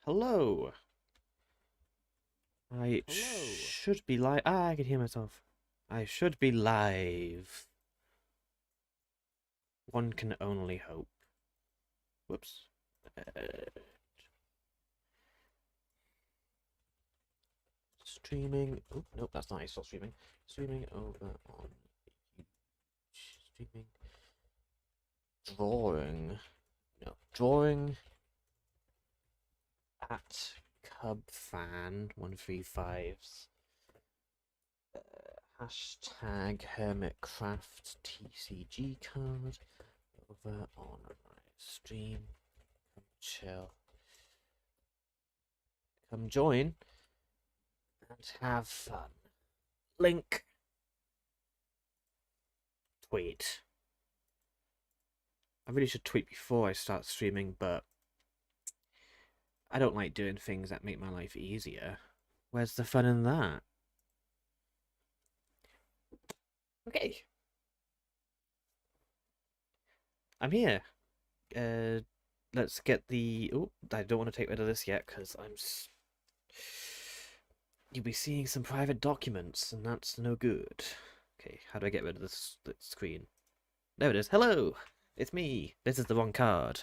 Hello. I should be live. Ah, I can hear myself. I should be live. One can only hope. Whoops. Streaming. Oh, nope, that's not. It's not streaming. Streaming over on streaming. Drawing. No, drawing at Cubfan 135's. Hashtag Hermitcraft TCG card over on my stream. Come chill. Come join and have fun. Link. Tweet. I really should tweet before I start streaming, but I don't like doing things that make my life easier. Where's the fun in that? Okay. I'm here. Let's get the... Oh, I don't want to take rid of this yet, because you'll be seeing some private documents, and that's no good. Okay, how do I get rid of this screen? There it is. Hello! It's me. This is the wrong card.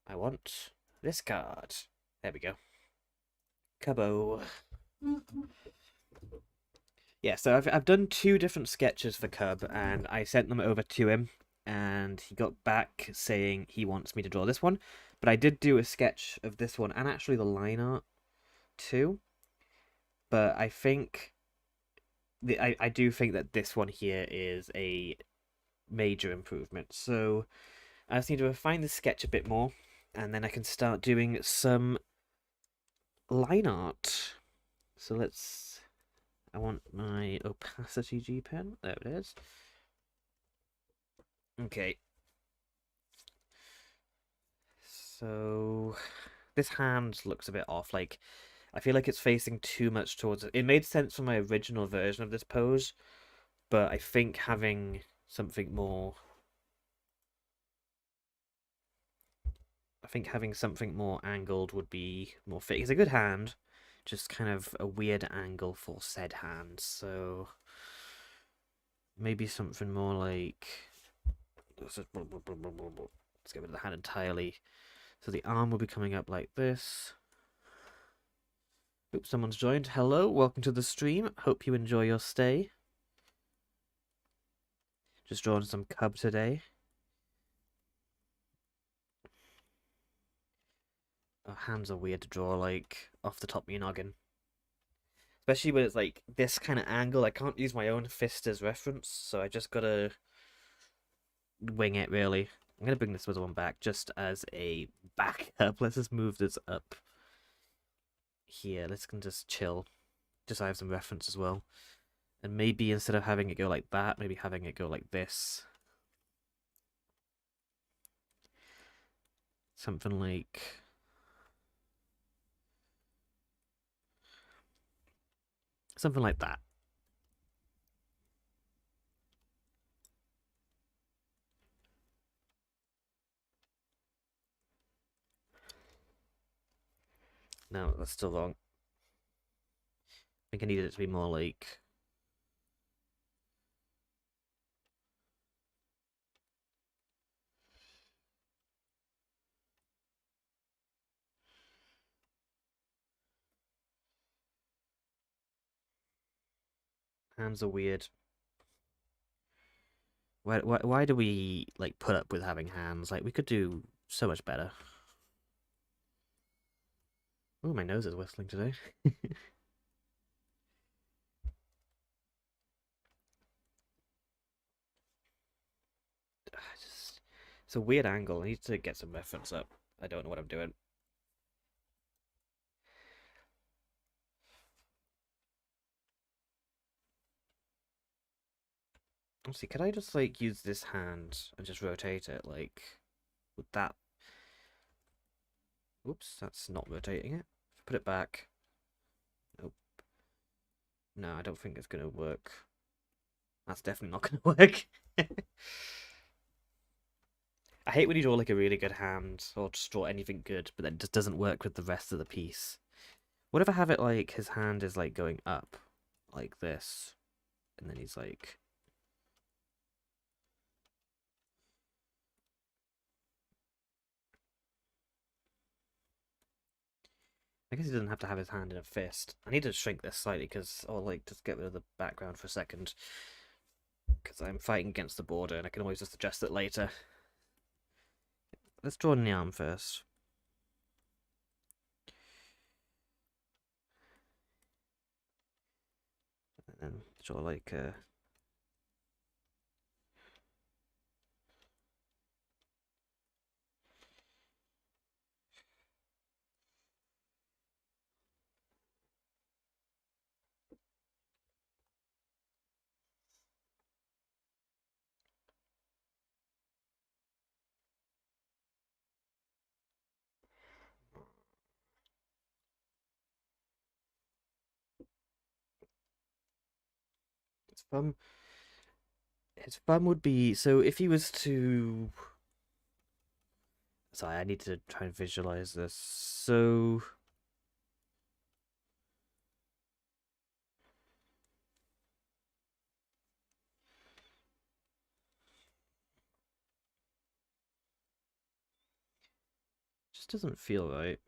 I want this card. There we go. Cubbo. Yeah, so I've done 2 different sketches for Cub, and I sent them over to him, and he got back saying he wants me to draw this one. But I did do a sketch of this one, and actually the line art too. But I think... I do think that this one here is a major improvement. So I just need to refine the sketch a bit more, and then I can start doing some line art. So let's... I want my opacity G pen. There it is. Okay. So this hand looks a bit off. Like, I feel like it's facing too much towards it. It made sense for my original version of this pose, but I think having something more... I think having something more angled would be more fitting. It's a good hand, just kind of a weird angle for said hand. So maybe something more like... Let's get rid of the hand entirely. So the arm will be coming up like this. Oops, someone's joined. Hello, welcome to the stream. Hope you enjoy your stay. Just drawing some Cub today. Oh, hands are weird to draw, like, off the top of your noggin. Especially when it's, like, this kind of angle. I can't use my own fist as reference, so I just gotta wing it, really. I'm gonna bring this other one back just as a backup. Let's just move this up here. Let's just chill. Just so I have some reference as well. And maybe instead of having it go like that, maybe having it go like this. Something like... something like that. No, that's still wrong. I think I needed it to be more like... Hands are weird. Why do we, like, put up with having hands? Like, we could do so much better. Oh, my nose is whistling today. It's a weird angle. I need to get some reference up. I don't know what I'm doing. Honestly, could I just like use this hand and just rotate it? Like, would that? Oops, that's not rotating it. Put it back. Nope. No, I don't think it's gonna work. That's definitely not gonna work. I hate when you draw like a really good hand or just draw anything good, but then it just doesn't work with the rest of the piece. What if I have it like his hand is like going up like this, and then he's like. I guess he doesn't have to have his hand in a fist. I need to shrink this slightly because I'll like just get rid of the background for a second. Because I'm fighting against the border and I can always just adjust it later. Let's draw in the arm first. And then draw like his thumb. His thumb would be so if he was to. Sorry, I need to try and visualize this. So just doesn't feel right.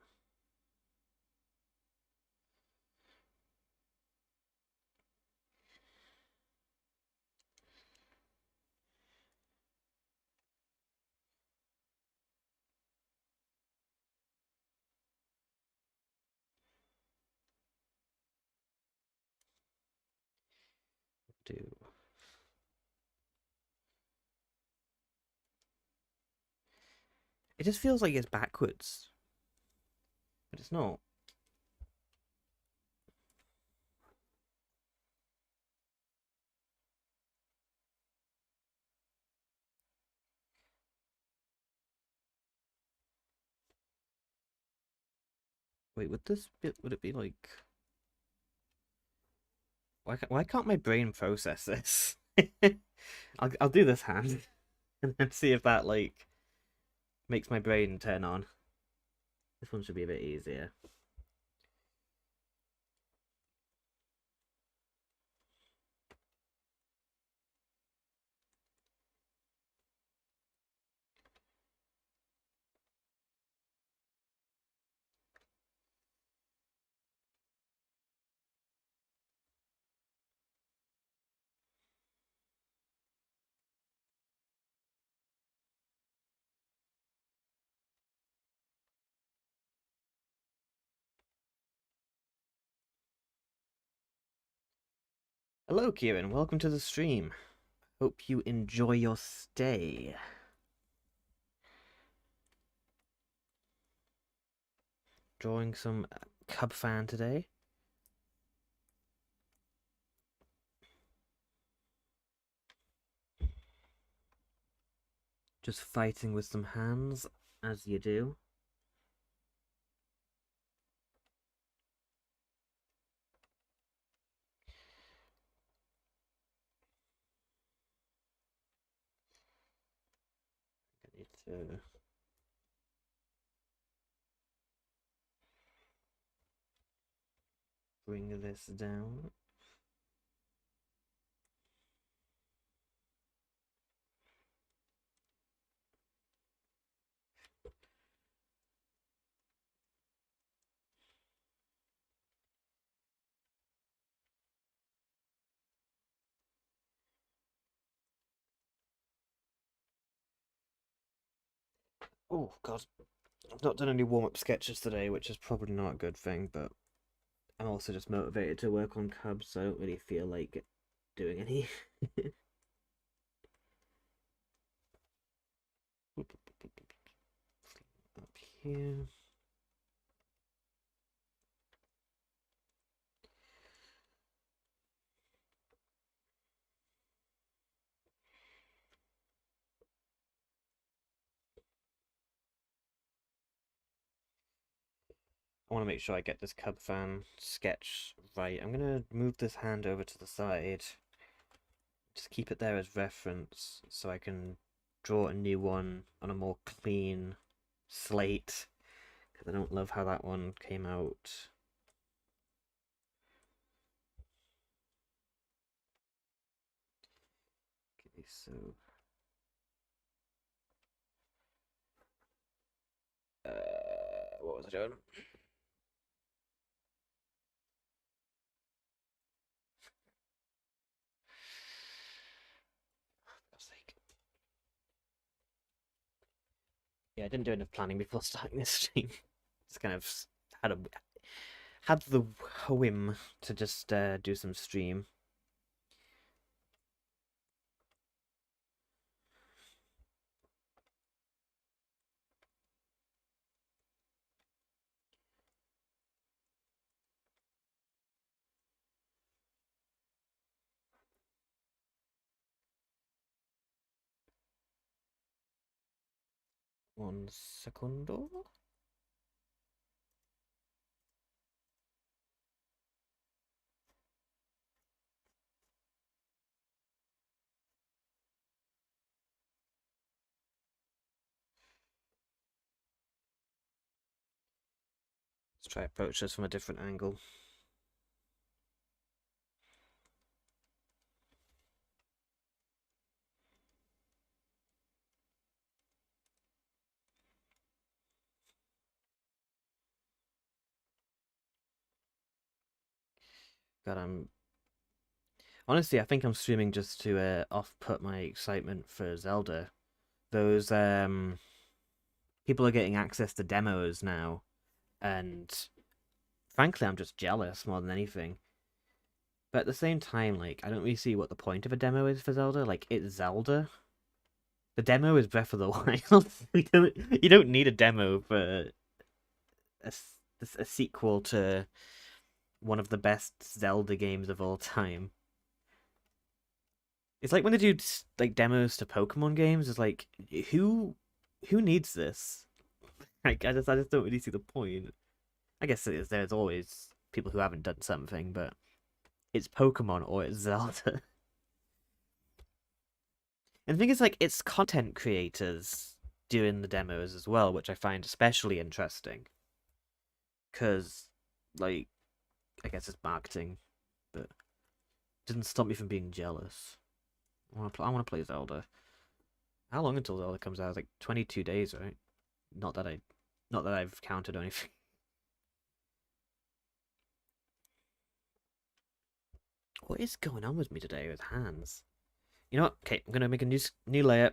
Do it just feels like it's backwards, but it's not. Wait, would this bit would it be like? Why can't my brain process this? I'll do this hand and then see if that like makes my brain turn on. This one should be a bit easier. Hello, Kieran. Welcome to the stream. Hope you enjoy your stay. Drawing some Cubfan today. Just fighting with some hands, as you do. I need to bring this down. Oh, God. I've not done any warm-up sketches today, which is probably not a good thing, but I'm also just motivated to work on Cubs, so I don't really feel like doing any. Up here. I want to make sure I get this Cubfan sketch right. I'm going to move this hand over to the side. Just keep it there as reference so I can draw a new one on a more clean slate. Because I don't love how that one came out. Okay, so... what was I doing? For God's sake. Yeah, I didn't do enough planning before starting this stream. Just kind of had the whim to just do some stream. Un secondo. Let's try approach this from a different angle. God, honestly, I think I'm streaming just to off-put my excitement for Zelda. Those people are getting access to demos now, and frankly, I'm just jealous more than anything. But at the same time, like, I don't really see what the point of a demo is for Zelda. Like, it's Zelda. The demo is Breath of the Wild. You don't need a demo for a, a sequel to one of the best Zelda games of all time. It's like when they do like demos to Pokemon games. It's like who needs this? Like, I just don't really see the point. I guess there's always people who haven't done something, but it's Pokemon or it's Zelda. And the thing is, like, it's content creators doing the demos as well, which I find especially interesting. Because, like, I guess it's marketing, but it didn't stop me from being jealous. I want to play Zelda. How long until Zelda comes out? It's like 22 days, right? Not that I've counted or anything. What is going on with me today with hands? You know what? Okay, I'm gonna make a new layer.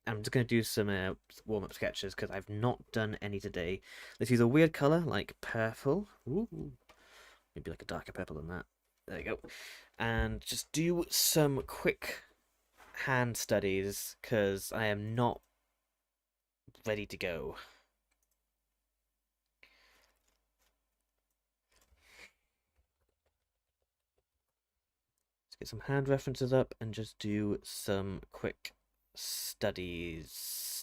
I'm just gonna do some warm-up sketches because I've not done any today. Let's use a weird color like purple. Ooh, maybe like a darker purple than that. There you go. And just do some quick hand studies because I am not ready to go. Let's get some hand references up and just do some quick studies.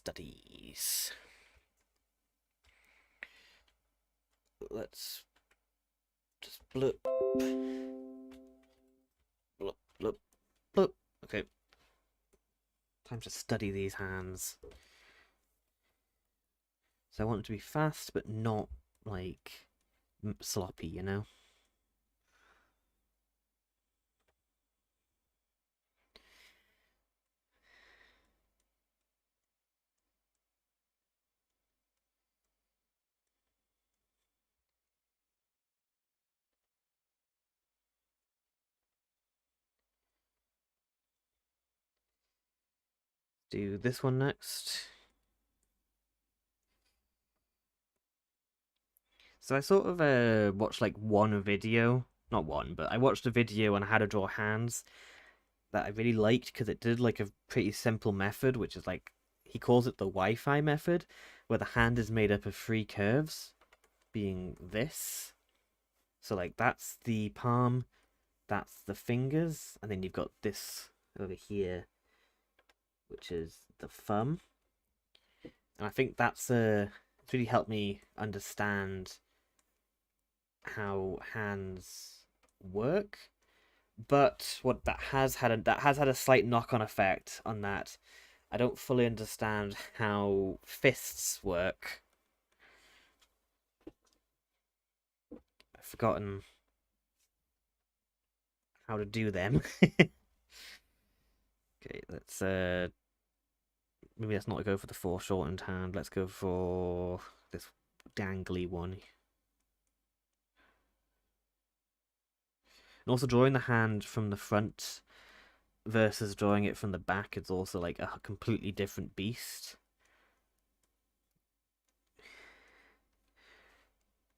Let's just bloop. Bloop, bloop, bloop. Okay. Time to study these hands. So I want it to be fast, but not, like, sloppy, you know? Do this one next. So I sort of watched like one video, not one, but I watched a video on how to draw hands that I really liked because it did like a pretty simple method, which is like he calls it the Wi-Fi method, where the hand is made up of three curves, being this. So like that's the palm, that's the fingers, and then you've got this over here, which is the thumb. And I think that's it's really helped me understand how hands work, but what that has had a slight knock-on effect on that. I don't fully understand how fists work. I've forgotten how to do them. Okay, let's maybe let's not go for the foreshortened hand. Let's go for this dangly one. And also drawing the hand from the front versus drawing it from the back is also like a completely different beast.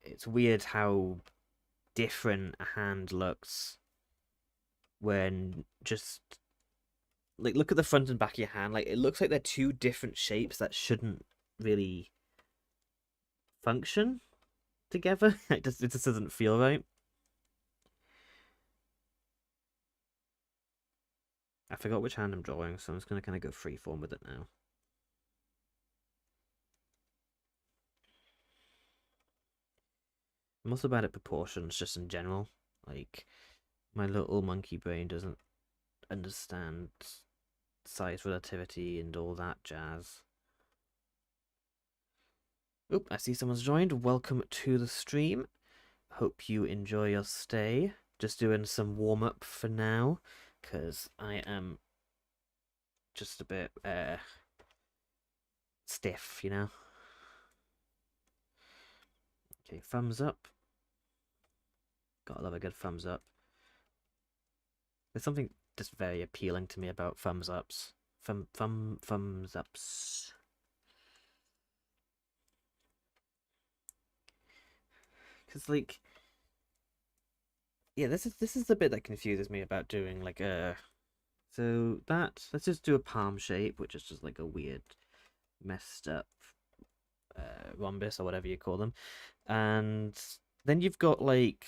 It's weird how different a hand looks when just like look at the front and back of your hand. Like it looks like they're two different shapes that shouldn't really function together. It just doesn't feel right. I forgot which hand I'm drawing, so I'm just gonna kind of go freeform with it now. I'm also bad at proportions, just in general. Like my little monkey brain doesn't understand size relativity and all that jazz. Oop, I see someone's joined. Welcome to the stream. Hope you enjoy your stay. Just doing some warm-up for now, because I am just a bit stiff, you know? Okay, thumbs up. Gotta love a good thumbs up. There's something just very appealing to me about thumbs ups. Thumbs ups. Cause like, yeah, this is the bit that confuses me about doing like So let's just do a palm shape, which is just like a weird, messed up rhombus or whatever you call them, and then you've got like.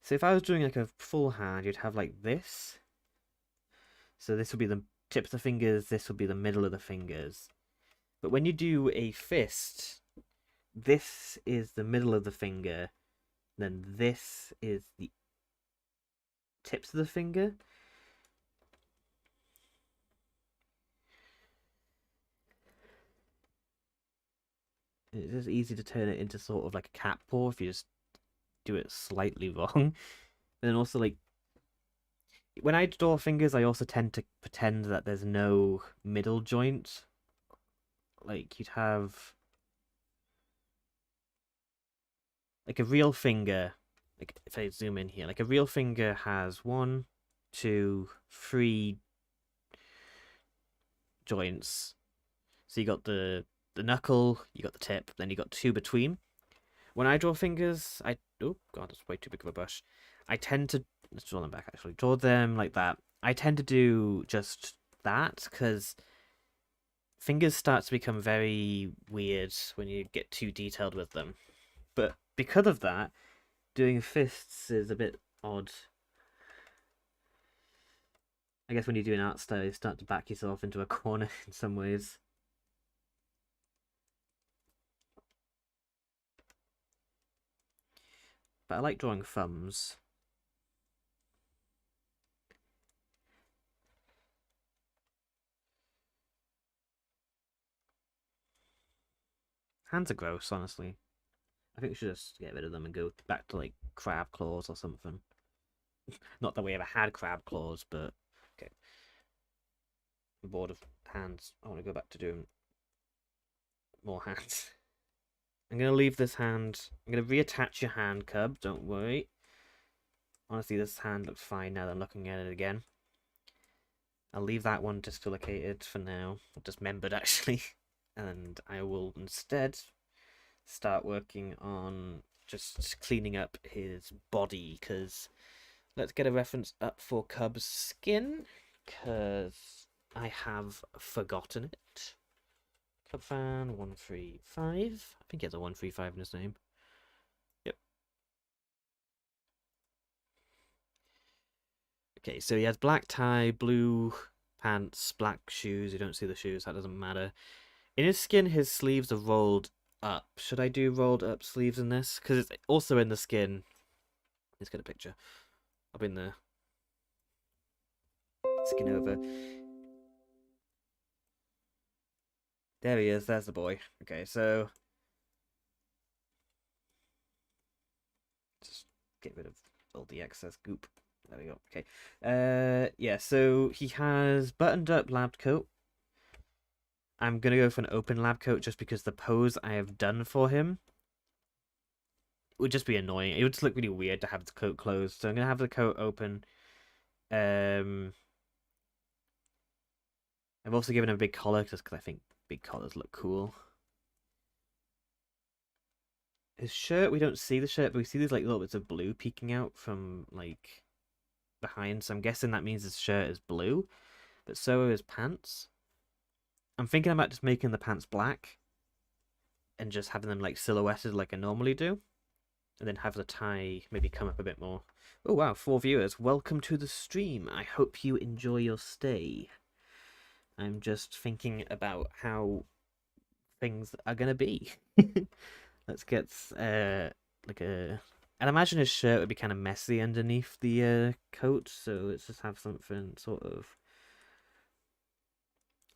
So if I was doing like a full hand, you'd have like this. So this would be the tips of the fingers, this would be the middle of the fingers. But when you do a fist, this is the middle of the finger, then this is the tips of the finger. It's just easy to turn it into sort of like a cat paw if you just do it slightly wrong. And then also like when I draw fingers, I also tend to pretend that there's no middle joint. Like you'd have like a real finger. Like if I zoom in here, like a real finger has 1, 2, 3 joints. So you got the knuckle, you got the tip, then you got 2 between. When I draw fingers, oh god, that's way too big of a brush. I tend to let's draw them back actually. Draw them like that. I tend to do just that because fingers start to become very weird when you get too detailed with them. But because of that, doing fists is a bit odd. I guess when you do an art style, you start to back yourself into a corner in some ways. But I like drawing thumbs. Hands are gross, honestly. I think we should just get rid of them and go back to like crab claws or something. Not that we ever had crab claws, but okay. I'm bored of hands. I want to go back to doing more hands. I'm going to leave this hand. I'm going to reattach your hand, Cub. Don't worry. Honestly, this hand looks fine now that I'm looking at it again. I'll leave that one dislocated for now. Or dismembered, actually. And I will instead start working on just cleaning up his body, because let's get a reference up for Cub's skin, because I have forgotten it. Cubfan 135. I think he has a 135 in his name. Yep. Okay, so he has black tie, blue pants, black shoes. You don't see the shoes, that doesn't matter. In his skin, his sleeves are rolled up. Should I do rolled up sleeves in this? Because it's also in the skin. Let's get a picture. I'll bring the skin over. There he is. There's the boy. Okay, so just get rid of all the excess goop. There we go. Okay. Yeah. So he has buttoned up lab coat. I'm gonna go for an open lab coat just because the pose I have done for him would just be annoying. It would just look really weird to have the coat closed. So I'm gonna have the coat open. I've also given him a big collar just because I think big collars look cool. His shirt, we don't see the shirt, but we see these like little bits of blue peeking out from like behind. So I'm guessing that means his shirt is blue, but so are his pants. I'm thinking about just making the pants black and just having them like silhouetted like I normally do, and then have the tie maybe come up a bit more. Oh wow, 4 viewers. Welcome to the stream. I hope you enjoy your stay. I'm just thinking about how things are gonna be. Let's get like a. I'd imagine his shirt would be kind of messy underneath the coat, so let's just have something sort of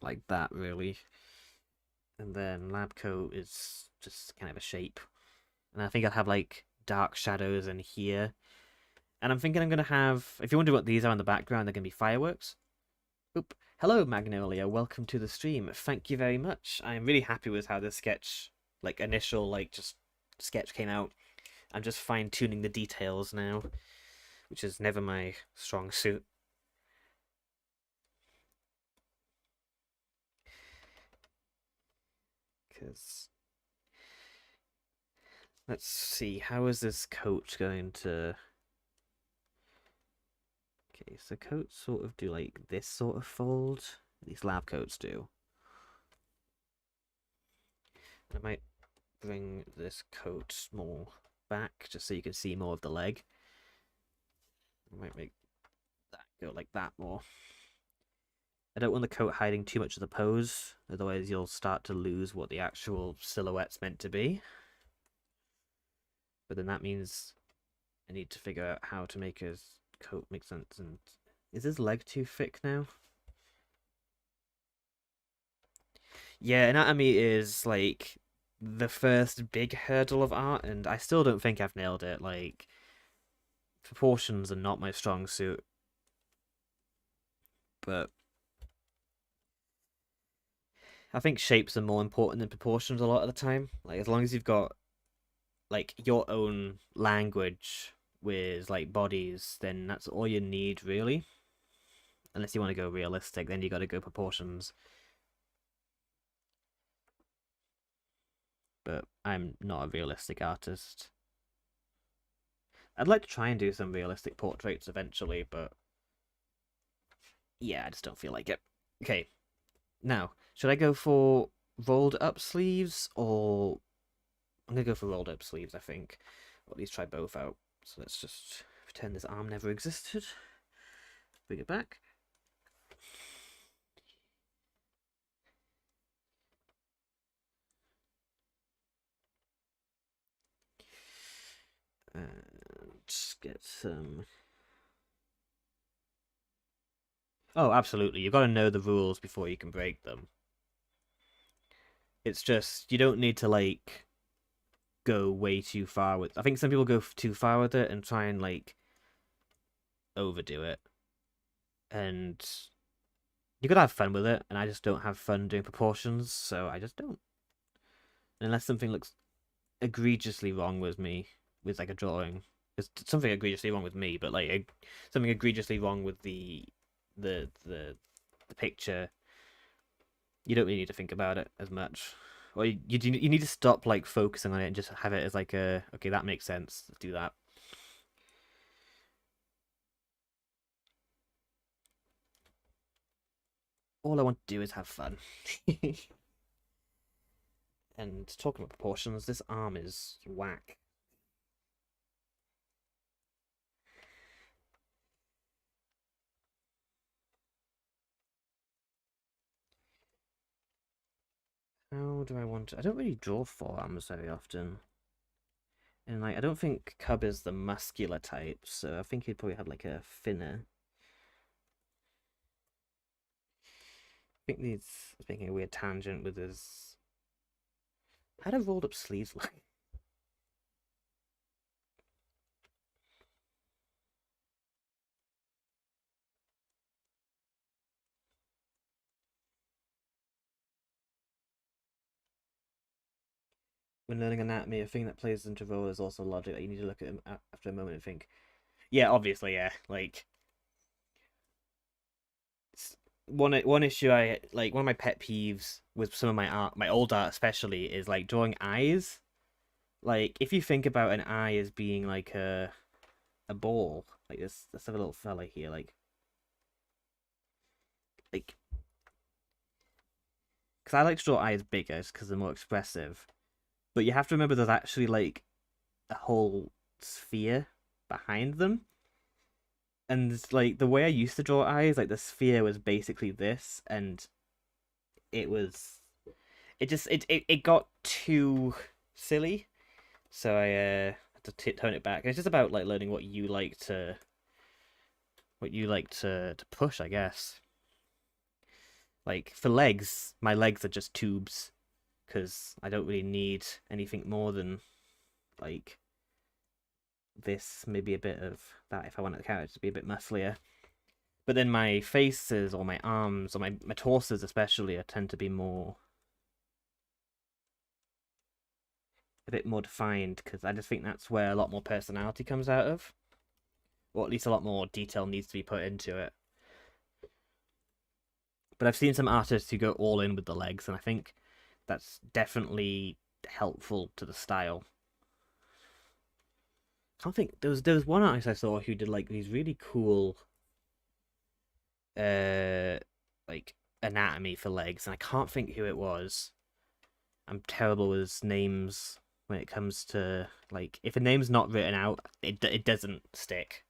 like that, really. And then lab coat is just kind of a shape, and I think I'll have like dark shadows in here. And I'm thinking I'm gonna have. If you wonder what these are in the background, they're gonna be fireworks. Oop. Hello, Magnolia. Welcome to the stream. Thank you very much. I'm really happy with how this sketch, like initial, like just sketch came out. I'm just fine tuning the details now, which is never my strong suit. Because let's see, how is this coat going to? Okay, so coats sort of do like this sort of fold. These lab coats do. I might bring this coat more back just so you can see more of the leg. I might make that go like that more. I don't want the coat hiding too much of the pose, otherwise you'll start to lose what the actual silhouette's meant to be. But then that means I need to figure out how to make his coat make sense. And is his leg too thick now? Yeah, anatomy is like the first big hurdle of art, and I still don't think I've nailed it. Like, proportions are not my strong suit, but I think shapes are more important than proportions a lot of the time. Like, as long as you've got like your own language with like bodies, then that's all you need really. Unless you want to go realistic, then you got to go proportions. But I'm not a realistic artist. I'd like to try and do some realistic portraits eventually, but yeah, I just don't feel like it. Okay, now, should I go for rolled up sleeves or I'm gonna go for rolled up sleeves, I think. Or at least try both out. So let's just pretend this arm never existed. Bring it back. And get some. Oh, absolutely. You've got to know the rules before you can break them. It's just, you don't need to, like, go way too far with. I think some people go too far with it and try and, like, overdo it. And you gotta have fun with it, and I just don't have fun doing proportions, so I just don't. Unless something looks egregiously wrong with me, with, like, a drawing. There's something egregiously wrong with me, but, like, something egregiously wrong with the the picture. You don't really need to think about it as much. Or you need to stop like focusing on it and just have it as like a okay, that makes sense. Let's do that. All I want to do is have fun. And talking about proportions, this arm is whack. How do I want to... I don't really draw forearms very often. And like, I don't think Cub is the muscular type, so I think he'd probably have like a thinner. I think he's making a weird tangent with his... How do rolled up sleeves look? When learning anatomy, a thing that plays into role is also logic. That you need to look at him after a moment and think, yeah, obviously, yeah. Like, one issue I like, one of my pet peeves with some of my art, my old art especially, is like drawing eyes. Like, if you think about an eye as being like a ball, like this, let's have a little fella here, like, because I like to draw eyes bigger because they're more expressive. But you have to remember there's actually like a whole sphere behind them. And it's like the way I used to draw eyes, like the sphere was basically this, and it was it got too silly, so I had to tone it back. It's just about like learning what you like to push, I guess. Like for legs, my legs are just tubes because I don't really need anything more than like this, maybe a bit of that if I want the character to be a bit musclier. But then my faces or my arms or my torsos especially tend to be more a bit more defined because I just think that's where a lot more personality comes out of, or at least a lot more detail needs to be put into it. But I've seen some artists who go all in with the legs, and I think that's definitely helpful to the style. I can't think there was one artist I saw who did like these really cool uh like anatomy for legs, and I can't think who it was. I'm terrible with names when it comes to like if a name's not written out, it doesn't stick.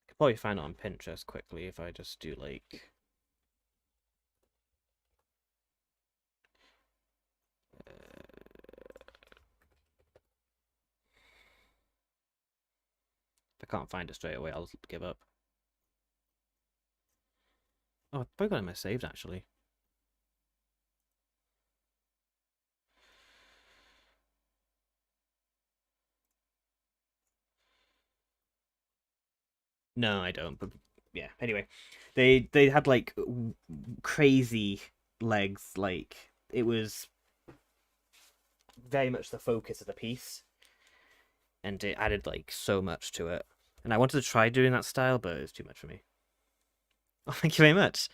Could probably find it on Pinterest quickly if I just do like if I can't find it straight away, I'll give up. Oh, I've probably got it in my saved actually. No, I don't. But yeah. Anyway, they had like crazy legs. Like it was very much the focus of the piece, and it added like so much to it. And I wanted to try doing that style, but it was too much for me. Oh, thank you very much.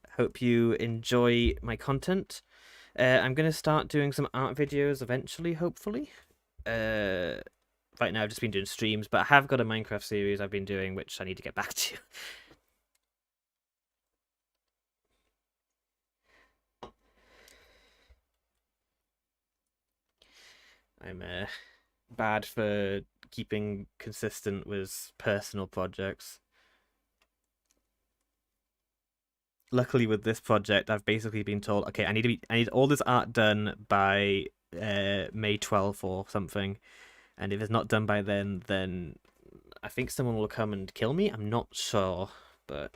I hope you enjoy my content. I'm gonna start doing some art videos eventually, hopefully. Uh, right now I've just been doing streams, but I have got a Minecraft series I've been doing, which I need to get back to. I'm bad for keeping consistent with personal projects. Luckily, with this project, I've basically been told, okay, I need all this art done by May 12th or something, and if it's not done by then I think someone will come and kill me. I'm not sure, but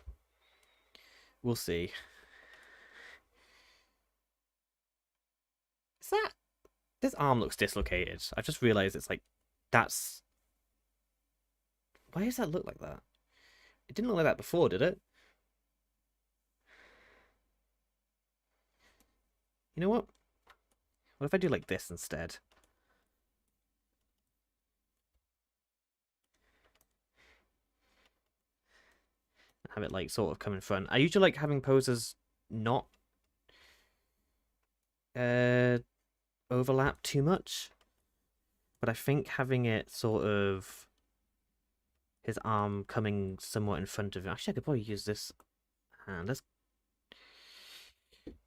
we'll see. Is that this arm looks dislocated? I just realized it's like that's why does that look like that? It didn't look like that before, did it? You know what? What if I do like this instead? Have it like sort of come in front. I usually like having poses not uh overlap too much, but I think having it sort of his arm coming somewhat in front of him. Actually, I could probably use this hand. Let's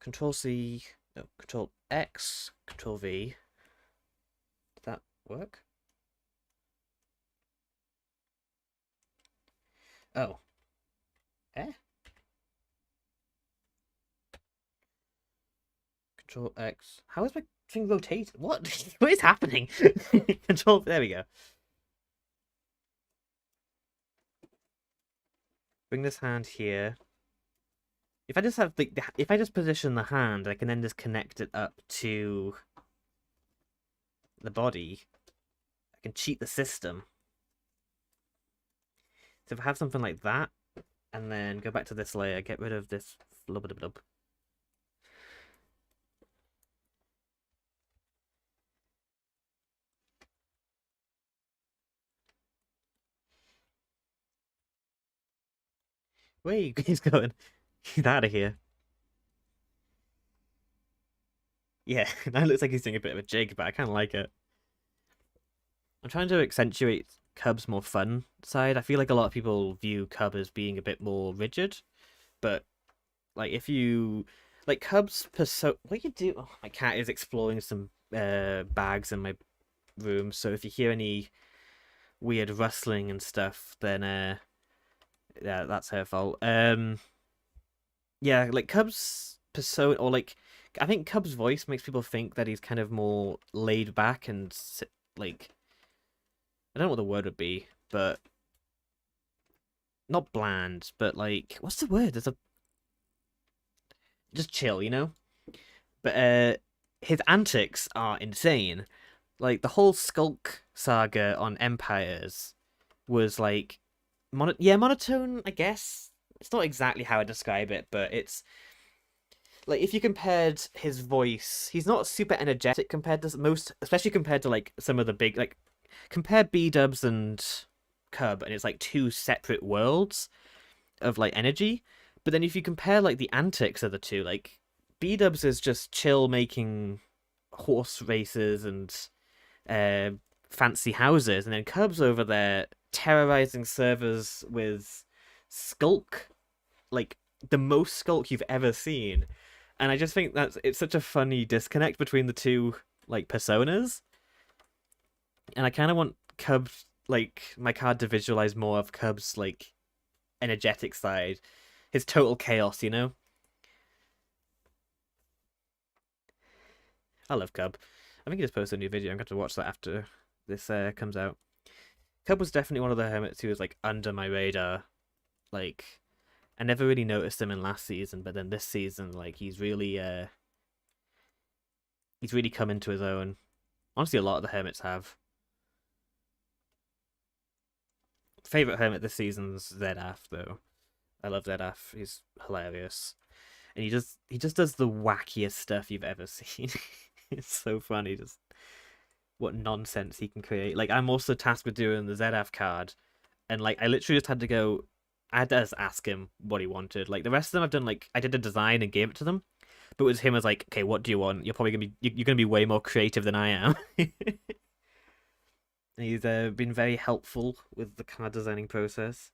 Control C, no, Control X, Control V. work? Oh. Eh? Control X. How is my thing rotate? What? What is happening? Control. There we go. Bring this hand here. If I just have like, if I just position the hand, I can then just connect it up to the body. I can cheat the system. So if I have something like that, and then go back to this layer, get rid of this flub blub. Where he's going? He's out of here. Yeah, that looks like he's doing a bit of a jig, but I kind of like it. I'm trying to accentuate Cub's more fun side. I feel like a lot of people view Cub as being a bit more rigid, but like if you like Cub's persona, what you do? Oh, my cat is exploring some bags in my room, so if you hear any weird rustling and stuff, then yeah, that's her fault. Yeah, like Cub's persona, or like I think Cub's voice makes people think that he's kind of more laid back and like I don't know what the word would be, but not bland, but like what's the word? There's a just chill, you know. But his antics are insane. Like the whole Skulk saga on Empires was like monotone, I guess. It's not exactly how I describe it, but it's like if you compared his voice, he's not super energetic compared to most, especially compared to like some of the big like compare B Dubs and Cub, and it's like two separate worlds of like energy. But then if you compare like the antics of the two, like B Dubs is just chill making horse races and uh, fancy houses, and then Cub's over there terrorizing servers with Skulk, like the most Skulk you've ever seen. And I just think that's it's such a funny disconnect between the two like personas, and I kind of want Cub's like my card to visualize more of Cub's like energetic side, his total chaos, you know. I love Cub. I think he just posted a new video. I'm going to watch that after this comes out. Cub was definitely one of the hermits who was like under my radar. Like I never really noticed him in last season, but then this season, like he's really come into his own. Honestly, a lot of the hermits have. Favorite hermit this season's Zedaf though. I love Zedaf. He's hilarious, and he just does the wackiest stuff you've ever seen. It's so funny, just what nonsense he can create. Like I'm also tasked with doing the ZF card, and like I literally just had to go. I had to just ask him what he wanted. Like the rest of them, I've done like I did a design and gave it to them, but it was him as like, okay, what do you want? You're probably gonna be you're gonna be way more creative than I am. He's been very helpful with the card designing process.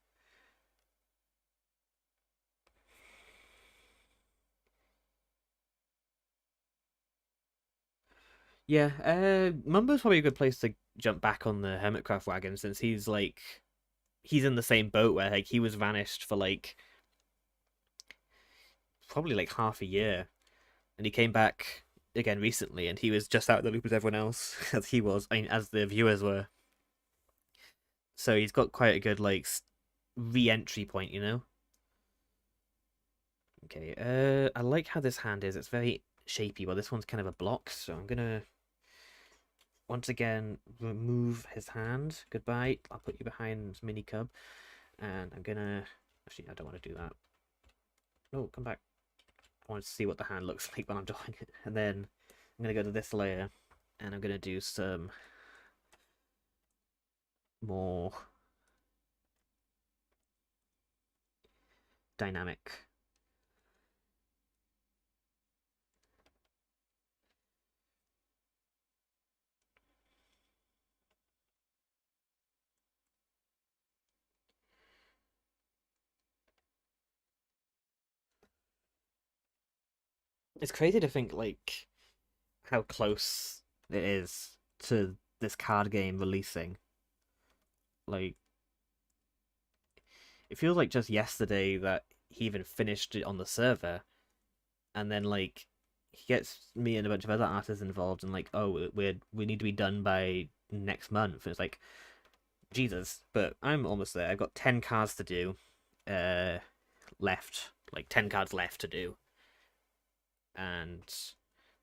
Yeah, Mumbo's probably a good place to jump back on the Hermitcraft wagon since he's in the same boat where like he was vanished for like probably like half a year, and he came back again recently, and he was just out of the loop as everyone else as he was. I mean, as the viewers were. So he's got quite a good like re-entry point, you know. Okay, I like how this hand is. It's very shapy, but this one's kind of a block, so I'm gonna once again remove his hand. Goodbye. I'll put you behind Mini Cub, and I'm gonna. Actually, I don't want to do that. No, come back. I want to see what the hand looks like when I'm doing it, and then I'm gonna go to this layer, and I'm gonna do some more dynamic. It's crazy to think like how close it is to this card game releasing. Like, it feels like just yesterday that he even finished it on the server, and then like he gets me and a bunch of other artists involved, and like, oh, we need to be done by next month. And it's like, Jesus, but I'm almost there. I've got 10 cards to do, left, like 10 cards left to do, and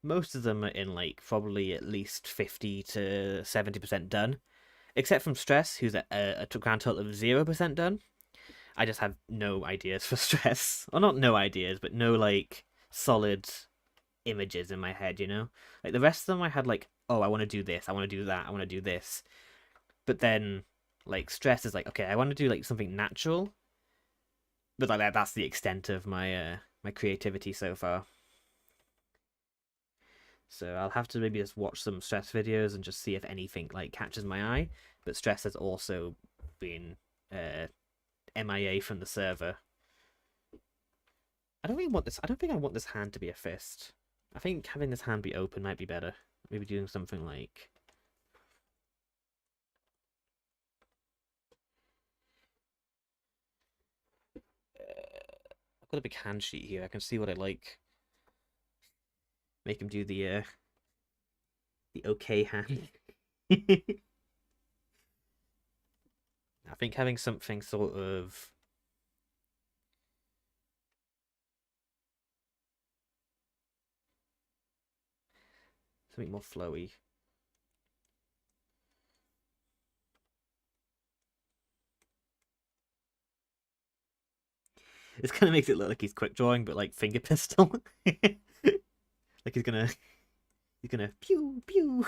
most of them are in like probably at least 50 to 70% done, except from Stress, who's at a grand total of 0% done. I just have no ideas for Stress, or not no ideas, but no like solid images in my head. Like the rest of them, I had like, oh, I want to do this, I want to do that, I want to do this, but then like Stress is like, okay, I want to do like something natural, but like that's the extent of my creativity so far. So I'll have to maybe just watch some Stress videos and just see if anything like catches my eye. But Stress has also been MIA from the server. I don't really want this. I don't think I want this hand to be a fist. I think having this hand be open might be better. Maybe doing something like. I've got a big hand sheet here. I can see what I like. Make him do the okay hand. I think having something sort of something more flowy. This kind of makes it look like he's quick drawing, but like finger pistol. Like he's gonna pew pew.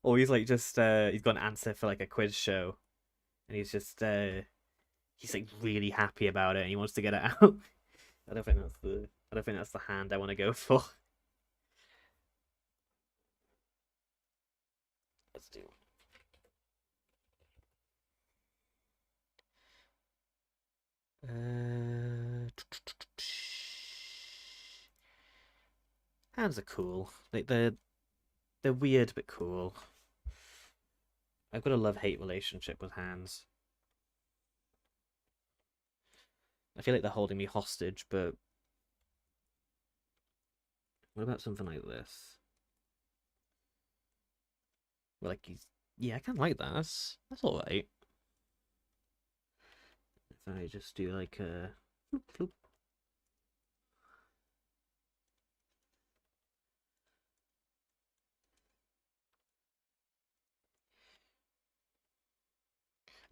Or he's like just he's got an answer for like a quiz show, and he's like really happy about it and he wants to get it out. I don't think that's the hand I want to go for. Let's do. Hands are cool. Like they're weird but cool. I've got a love-hate relationship with hands. I feel like they're holding me hostage, but what about something like this? Well, like yeah, I kind of like that. That's all right. If I just do like a floop, floop.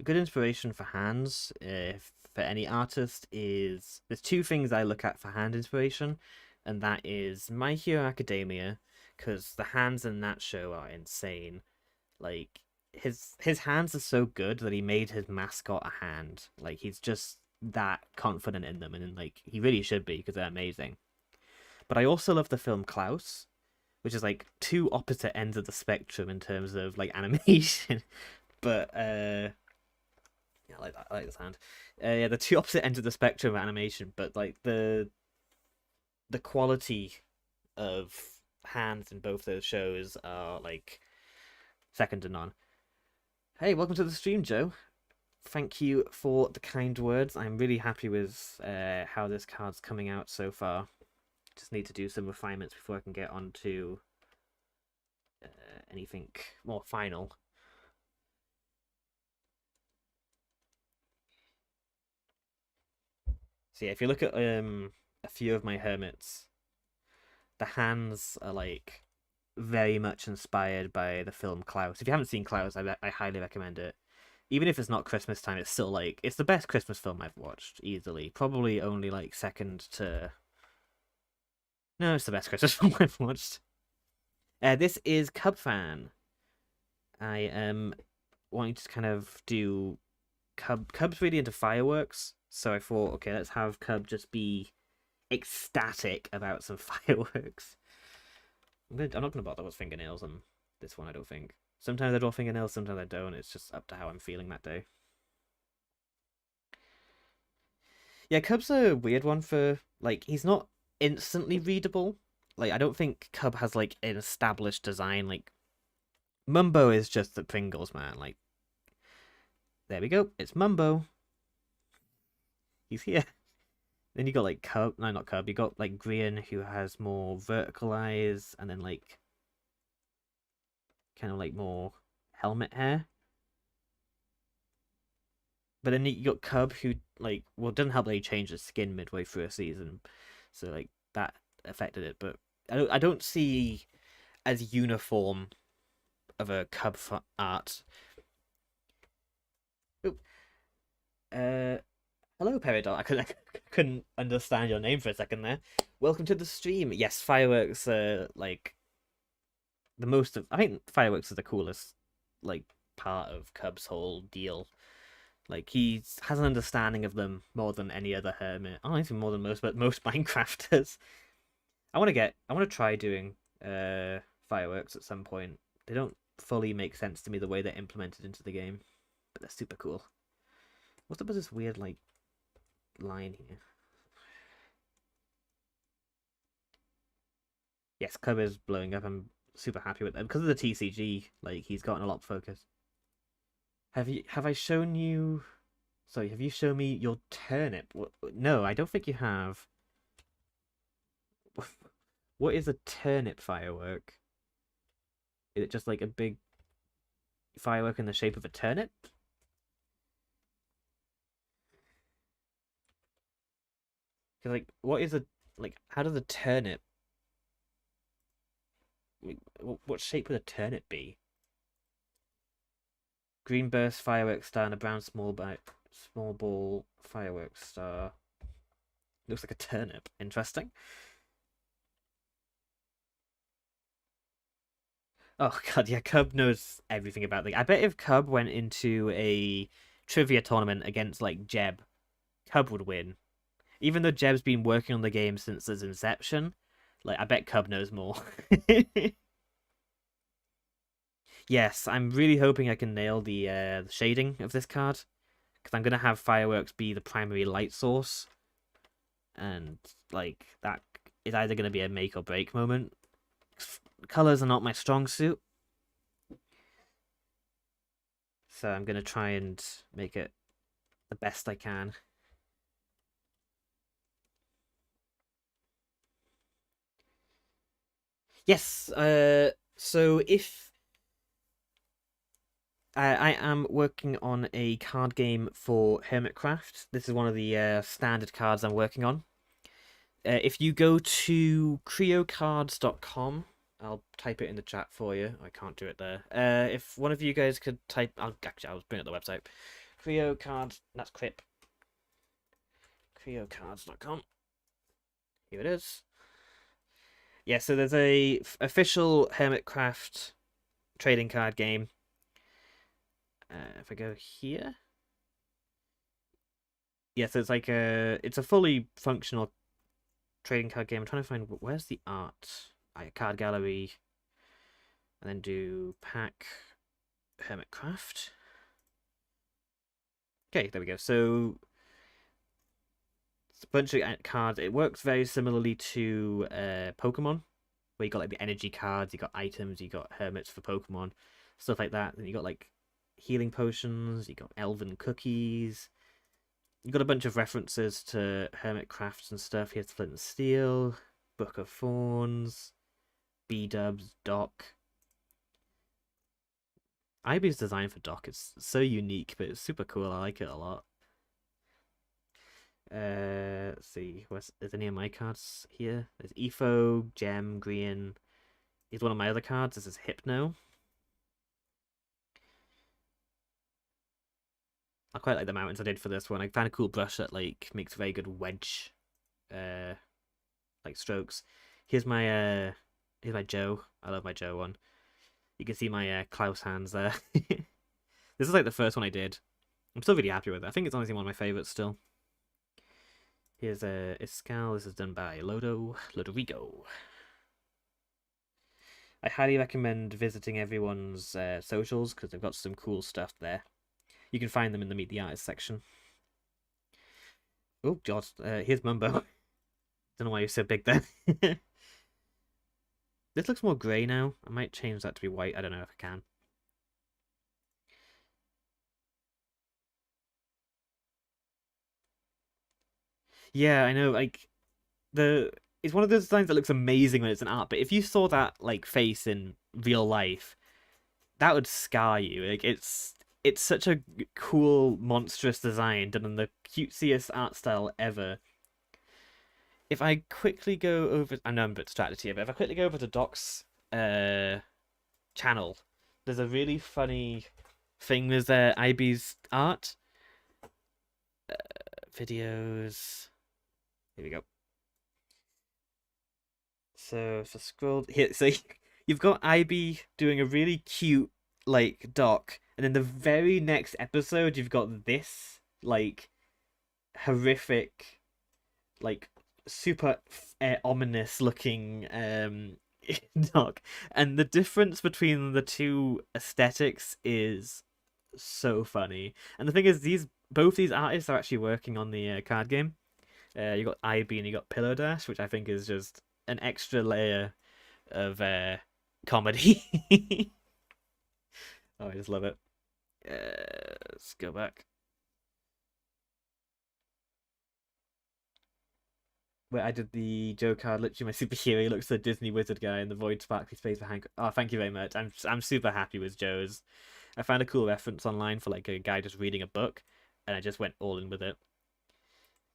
A good inspiration for hands, for any artist, is there's two things I look at for hand inspiration, and that is My Hero Academia, because the hands in that show are insane. Like his hands are so good that he made his mascot a hand. Like he's just that confident in them, and like he really should be because they're amazing. But I also love the film Klaus, which is like two opposite ends of the spectrum in terms of like animation. But yeah, I like that. I like this hand. Yeah, the two opposite ends of the spectrum of animation, but like the quality of hands in both those shows are like second to none. Hey, welcome to the stream, Joe. Thank you for the kind words. I'm really happy with how this card's coming out so far. Just need to do some refinements before I can get on to anything more final. So yeah, if you look at a few of my hermits, the hands are like very much inspired by the film Klaus. If you haven't seen Klaus, I highly recommend it. Even if it's not Christmas time, it's still like it's the best Christmas film I've watched easily. Probably only like second to. No, it's the best Christmas film I've watched. This is Cubfan. I am wanting to kind of do Cub's really into fireworks, so I thought, okay, let's have Cub just be ecstatic about some fireworks. I'm not gonna bother with fingernails on this one. I don't think. Sometimes I draw fingernails, sometimes I don't. It's just up to how I'm feeling that day. Yeah, Cub's a weird one for like he's not instantly readable, Like, I don't think Cub has like an established design. Like, Mumbo is just the Pringles man. Like, there we go. It's Mumbo. He's here. Then you got like Cub. No, not Cub. You got like Grian, who has more vertical eyes, and then like kind of like more helmet hair. But then you got Cub, who like well, it doesn't help that he changed his skin midway through a season, so like that affected it. But I don't see as uniform of a Cub art. Oop. Hello, Peridot. I couldn't understand your name for a second there. Welcome to the stream. Yes, fireworks are like the most of. I think fireworks are the coolest like part of Cub's whole deal. Like he has an understanding of them more than any other hermit. I don't think more than most, but most Minecrafters. I want to try doing fireworks at some point. They don't fully make sense to me the way they're implemented into the game, but they're super cool. What's up with this weird like line here? Yes, Cub is blowing up. I'm super happy with that because of the TCG. Like he's gotten a lot of focus. Have I shown you? Sorry, have you shown me your turnip? No, I don't think you have. What is a turnip firework? Is it just like a big firework in the shape of a turnip? Because like, what is a like? How does a turnip? What shape would a turnip be? Green burst fireworks star and a brown small ball fireworks star. Looks like a turnip. Interesting. Oh god, yeah, Cub knows everything about the. I bet if Cub went into a trivia tournament against like Jeb, Cub would win. Even though Jeb's been working on the game since its inception, like I bet Cub knows more. Yes, I'm really hoping I can nail the shading of this card because I'm gonna have fireworks be the primary light source, and like that is either gonna be a make or break moment. Colors are not my strong suit, so I'm gonna try and make it the best I can. Yes, so if I am working on a card game for Hermitcraft. This is one of the standard cards I'm working on. If you go to creocards.com, I'll type it in the chat for you. I can't do it there. If one of you guys could type, I'll bring up the website. Creocards, that's Crip. Creocards.com. Here it is. Yeah, so there's a official Hermitcraft trading card game. If I go here, yeah, so it's a fully functional trading card game. I'm trying to find where's the art. Card gallery, and then do pack Hermitcraft. Okay, there we go. So it's a bunch of cards. It works very similarly to Pokemon, where you got like the energy cards, you got items, you got hermits for Pokemon, stuff like that. Then you got like healing potions, you got elven cookies. You got a bunch of references to Hermitcrafts and stuff. Here's Flint and Steel, Book of Thorns, B-Dubs, Doc. Ivy's design for Doc is so unique, but it's super cool. I like it a lot. Let's see. Is any of my cards here? There's Efo, Gem, Green. Here's one of my other cards. This is Hypno. I quite like the mountains I did for this one. I found a cool brush that like makes very good wedge like strokes. Here's my Joe. I love my Joe one. You can see my Klaus hands there. This is like the first one I did. I'm still really happy with it. I think it's honestly one of my favorites still. Here's a Iscal. This is done by Lodorigo. I highly recommend visiting everyone's socials because they've got some cool stuff there. You can find them in the Meet the Artist section. Oh, God. Here's Mumbo. Don't know why you're so big there. This looks more grey now. I might change that to be white. I don't know if I can. Yeah, I know. Like the it's one of those designs that looks amazing when it's an art, but if you saw that like face in real life, that would scar you. Like it's such a cool, monstrous design done in the cutesiest art style ever. If I quickly go over, I know I'm a bit distracted here, but if I quickly go over to Doc's uh channel, there's a really funny thing with IB's art videos. Here we go. So scroll here. So you've got IB doing a really cute like doc, and then the very next episode you've got this like horrific, like super ominous looking doc, and the difference between the two aesthetics is so funny. And the thing is, both these artists are actually working on the card game. You got IB and you got Pillow Dash, which I think is just an extra layer of comedy. Oh, I just love it. Let's go back. Where I did the Joe card, literally my superhero. He looks like a Disney wizard guy, and the void sparkly space behind. Oh, thank you very much. I'm super happy with Joe's. I found a cool reference online for like a guy just reading a book, and I just went all in with it.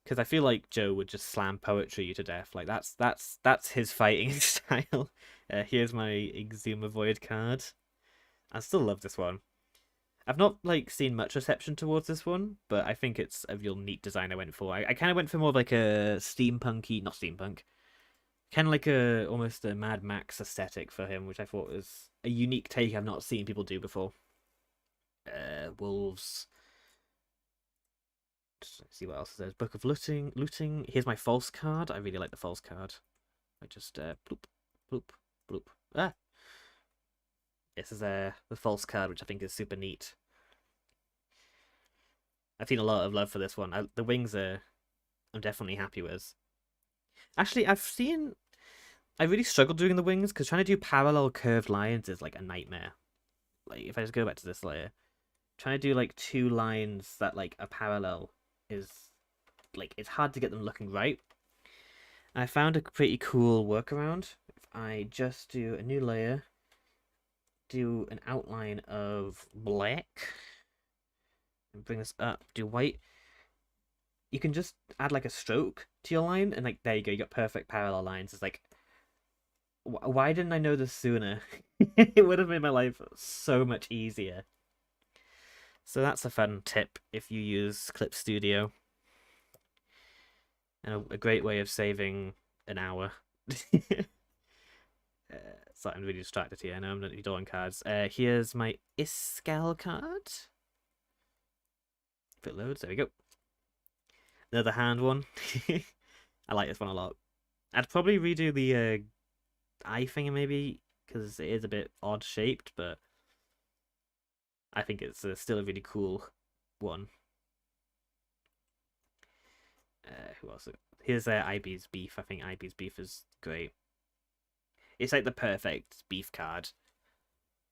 Because I feel like Joe would just slam poetry you to death. Like that's his fighting style. Here's my Exuma Void card. I still love this one. I've not like seen much reception towards this one, but I think it's a real neat design I went for. I kind of went for more of like a steampunky, not steampunk, kind of like a almost a Mad Max aesthetic for him, which I thought was a unique take I've not seen people do before. Wolves. Let's see what else there's. Book of Looting. Looting. Here's my false card. I really like the false card. I just bloop, bloop, bloop. Ah. This is the false card, which I think is super neat. I've seen a lot of love for this one. The wings I'm definitely happy with. Actually, I really struggled doing the wings because trying to do parallel curved lines is like a nightmare. Like if I just go back to this layer, trying to do like two lines that like are parallel is like it's hard to get them looking right. I found a pretty cool workaround. If I just do a new layer, do an outline of black, and bring this up, do white. You can just add like a stroke to your line, and like there you go, you got perfect parallel lines. It's like, why didn't I know this sooner? It would have made my life so much easier. So that's a fun tip if you use Clip Studio, and a great way of saving an hour. Sorry, I'm really distracted here. I know I'm not drawing cards. Here's my Iskal card. If it loads, there we go. Another hand one. I like this one a lot. I'd probably redo the eye thing maybe, because it is a bit odd shaped, but I think it's still a really cool one. Who else? Here's IB's Beef. I think IB's Beef is great. It's like the perfect Beef card.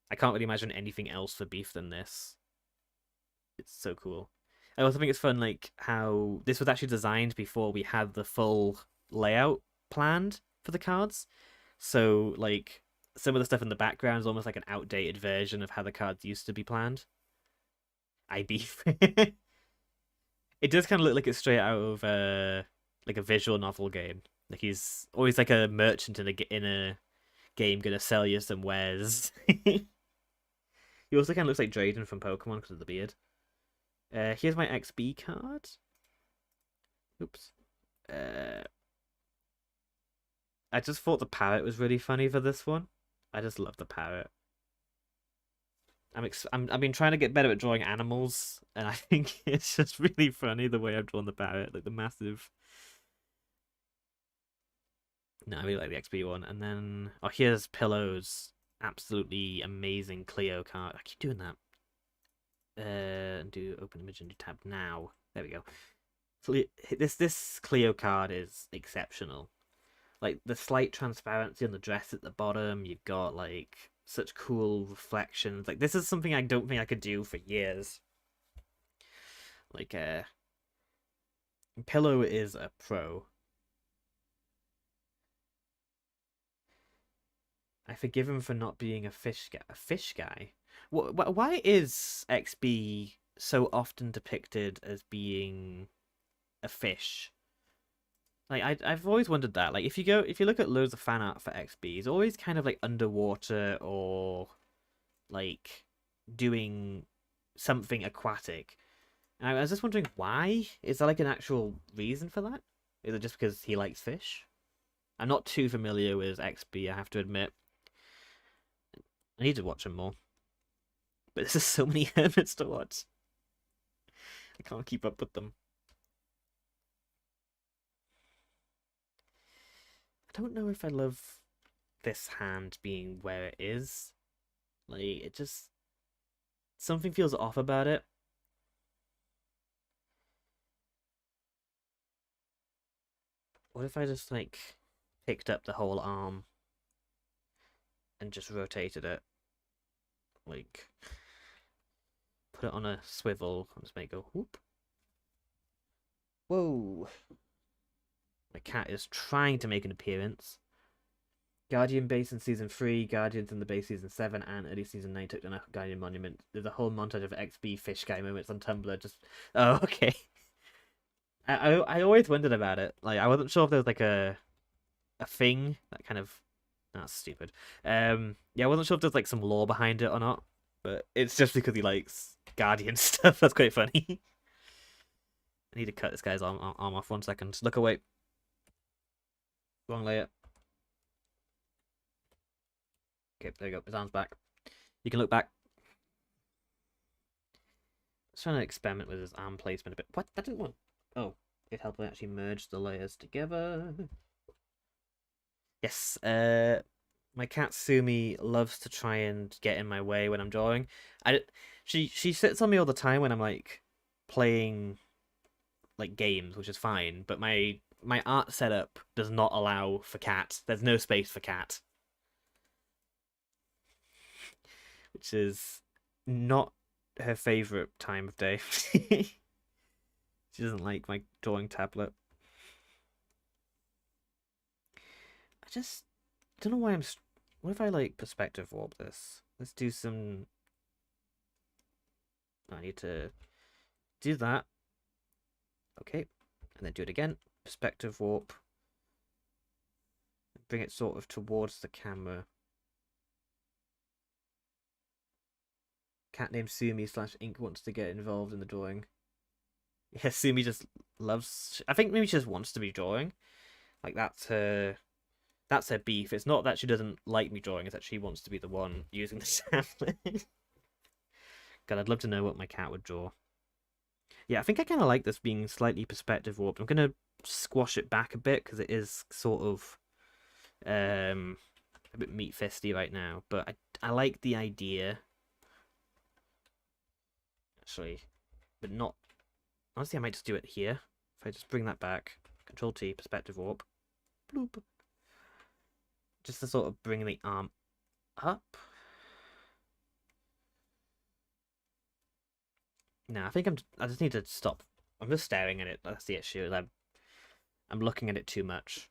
I can't really imagine anything else for Beef than this. It's so cool. I also think it's fun, like, how this was actually designed before we had the full layout planned for the cards. So, like, some of the stuff in the background is almost like an outdated version of how the cards used to be planned. I beef. It does kind of look like it's straight out of like a visual novel game. Like he's always like a merchant in a game gonna sell you some wares. He also kind of looks like Drayden from Pokemon because of the beard. Here's my XB card. Oops. I just thought the parrot was really funny for this one. I just love the parrot. I've been trying to get better at drawing animals, and I think it's just really funny the way I've drawn the parrot, like the massive. No, I really like the XP one, and then here's Pillows, absolutely amazing Cleo card. I keep doing that. And do open image and do tab now. There we go. This Cleo card is exceptional. Like the slight transparency on the dress at the bottom. You've got like such cool reflections. Like this is something I don't think I could do for years. Like Pillow is a pro. I forgive him for not being a fish guy. A fish guy? Why is XB so often depicted as being a fish? Like I've always wondered that. Like if you look at loads of fan art for XB, he's always kind of like underwater or like doing something aquatic. And I was just wondering why. Is there like an actual reason for that? Is it just because he likes fish? I'm not too familiar with XB, I have to admit. I need to watch him more. But there's just so many hermits to watch. I can't keep up with them. I don't know if I love this hand being where it is. Like, it just... Something feels off about it. What if I just, like, picked up the whole arm and just rotated it? Like, put it on a swivel and just make it go whoop. Whoa! My cat is trying to make an appearance. Guardian base in season 3, Guardians in the base season 7, and early season 9 took down a Guardian monument. There's a whole montage of XB fish guy moments on Tumblr. Just oh, okay. I always wondered about it. Like I wasn't sure if there was like a thing that kind of that's stupid. Yeah, I wasn't sure if there's like some lore behind it or not. But it's just because he likes Guardian stuff. That's quite funny. I need to cut this guy's arm off 1 second. Look away. Wrong layer. Okay, there you go. His arm's back. You can look back. Just trying to experiment with his arm placement a bit. What? That didn't want. Oh, it helped me actually merge the layers together. Yes. My cat Sumi loves to try and get in my way when I'm drawing. She sits on me all the time when I'm like playing like games, which is fine. But my art setup does not allow for cat. There's no space for cat. Which is not her favorite time of day. She doesn't like my drawing tablet. I just don't know why I'm. What if I like perspective warp this? Let's do some. I need to do that. Okay, and then do it again. Perspective warp. Bring it sort of towards the camera. Cat named Sumi / Ink wants to get involved in the drawing. Yeah, Sumi just loves. I think maybe she just wants to be drawing. Like that's her beef. It's not that she doesn't like me drawing, it's that she wants to be the one using the tablet. God, I'd love to know what my cat would draw. Yeah, I think I kind of like this being slightly perspective warped. I'm going to squash it back a bit because it is sort of a bit meat fisty right now. But I like the idea. Actually, but not... Honestly, I might just do it here. If I just bring that back. Control T, perspective warp. Bloop. Just to sort of bring the arm up. No, I think I just need to stop. I'm just staring at it. That's the issue. I'm looking at it too much.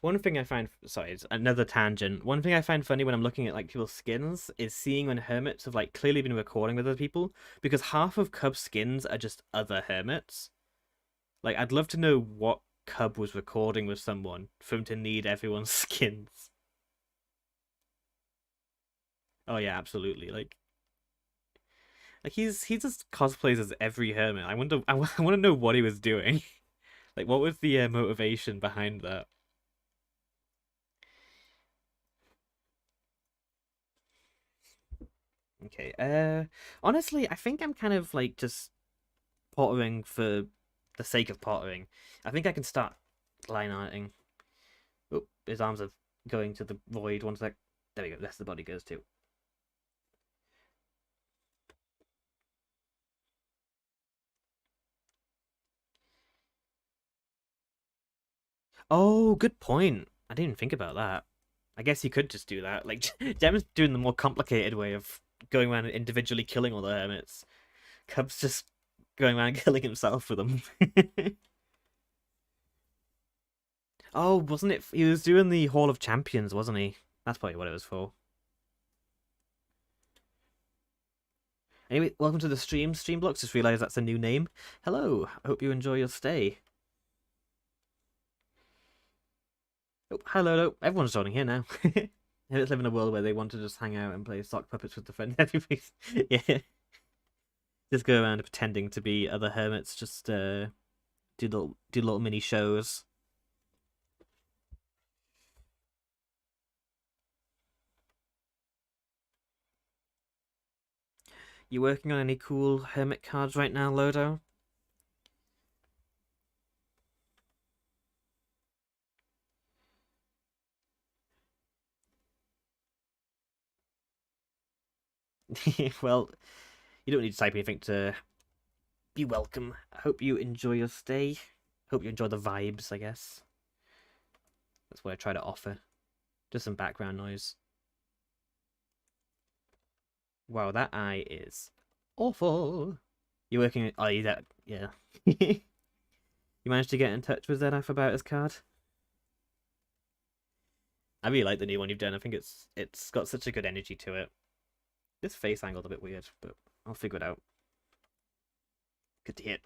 One thing I find, sorry, it's another tangent. One thing I find funny when I'm looking at like people's skins is seeing when hermits have like clearly been recording with other people, because half of Cub's skins are just other hermits. Like I'd love to know what Cub was recording with someone for him to need everyone's skins. Oh yeah, absolutely. Like he just cosplays as every hermit. I want to know what he was doing. Like what was the motivation behind that? Okay. Honestly, I think I'm kind of like just pottering for the sake of pottering. I think I can start line arting. Oh, his arms are going to the void. 1 sec. There we go. That's the body goes to. Oh, good point. I didn't even think about that. I guess you could just do that. Like, Gem's doing the more complicated way of going around and individually killing all the hermits. Cub's just going around killing himself with them. Oh, wasn't it? He was doing the Hall of Champions, wasn't he? That's probably what it was for. Anyway, welcome to the stream. Streamblocks. Just realised that's a new name. Hello. I hope you enjoy your stay. Oh, hello. Everyone's joining here now. Let's live in a world where they want to just hang out and play sock puppets with the friend. Everybody, yeah, just go around pretending to be other hermits. Just do little mini shows. You working on any cool hermit cards right now, Lodo? Well, you don't need to type anything to be welcome. I hope you enjoy your stay. Hope you enjoy the vibes, I guess. That's what I try to offer. Just some background noise. Wow, that eye is awful. You're working. Oh, you that? Yeah. You managed to get in touch with ZF about his card. I really like the new one you've done. I think it's got such a good energy to it. This face angle's a bit weird, but I'll figure it out. Good to hear.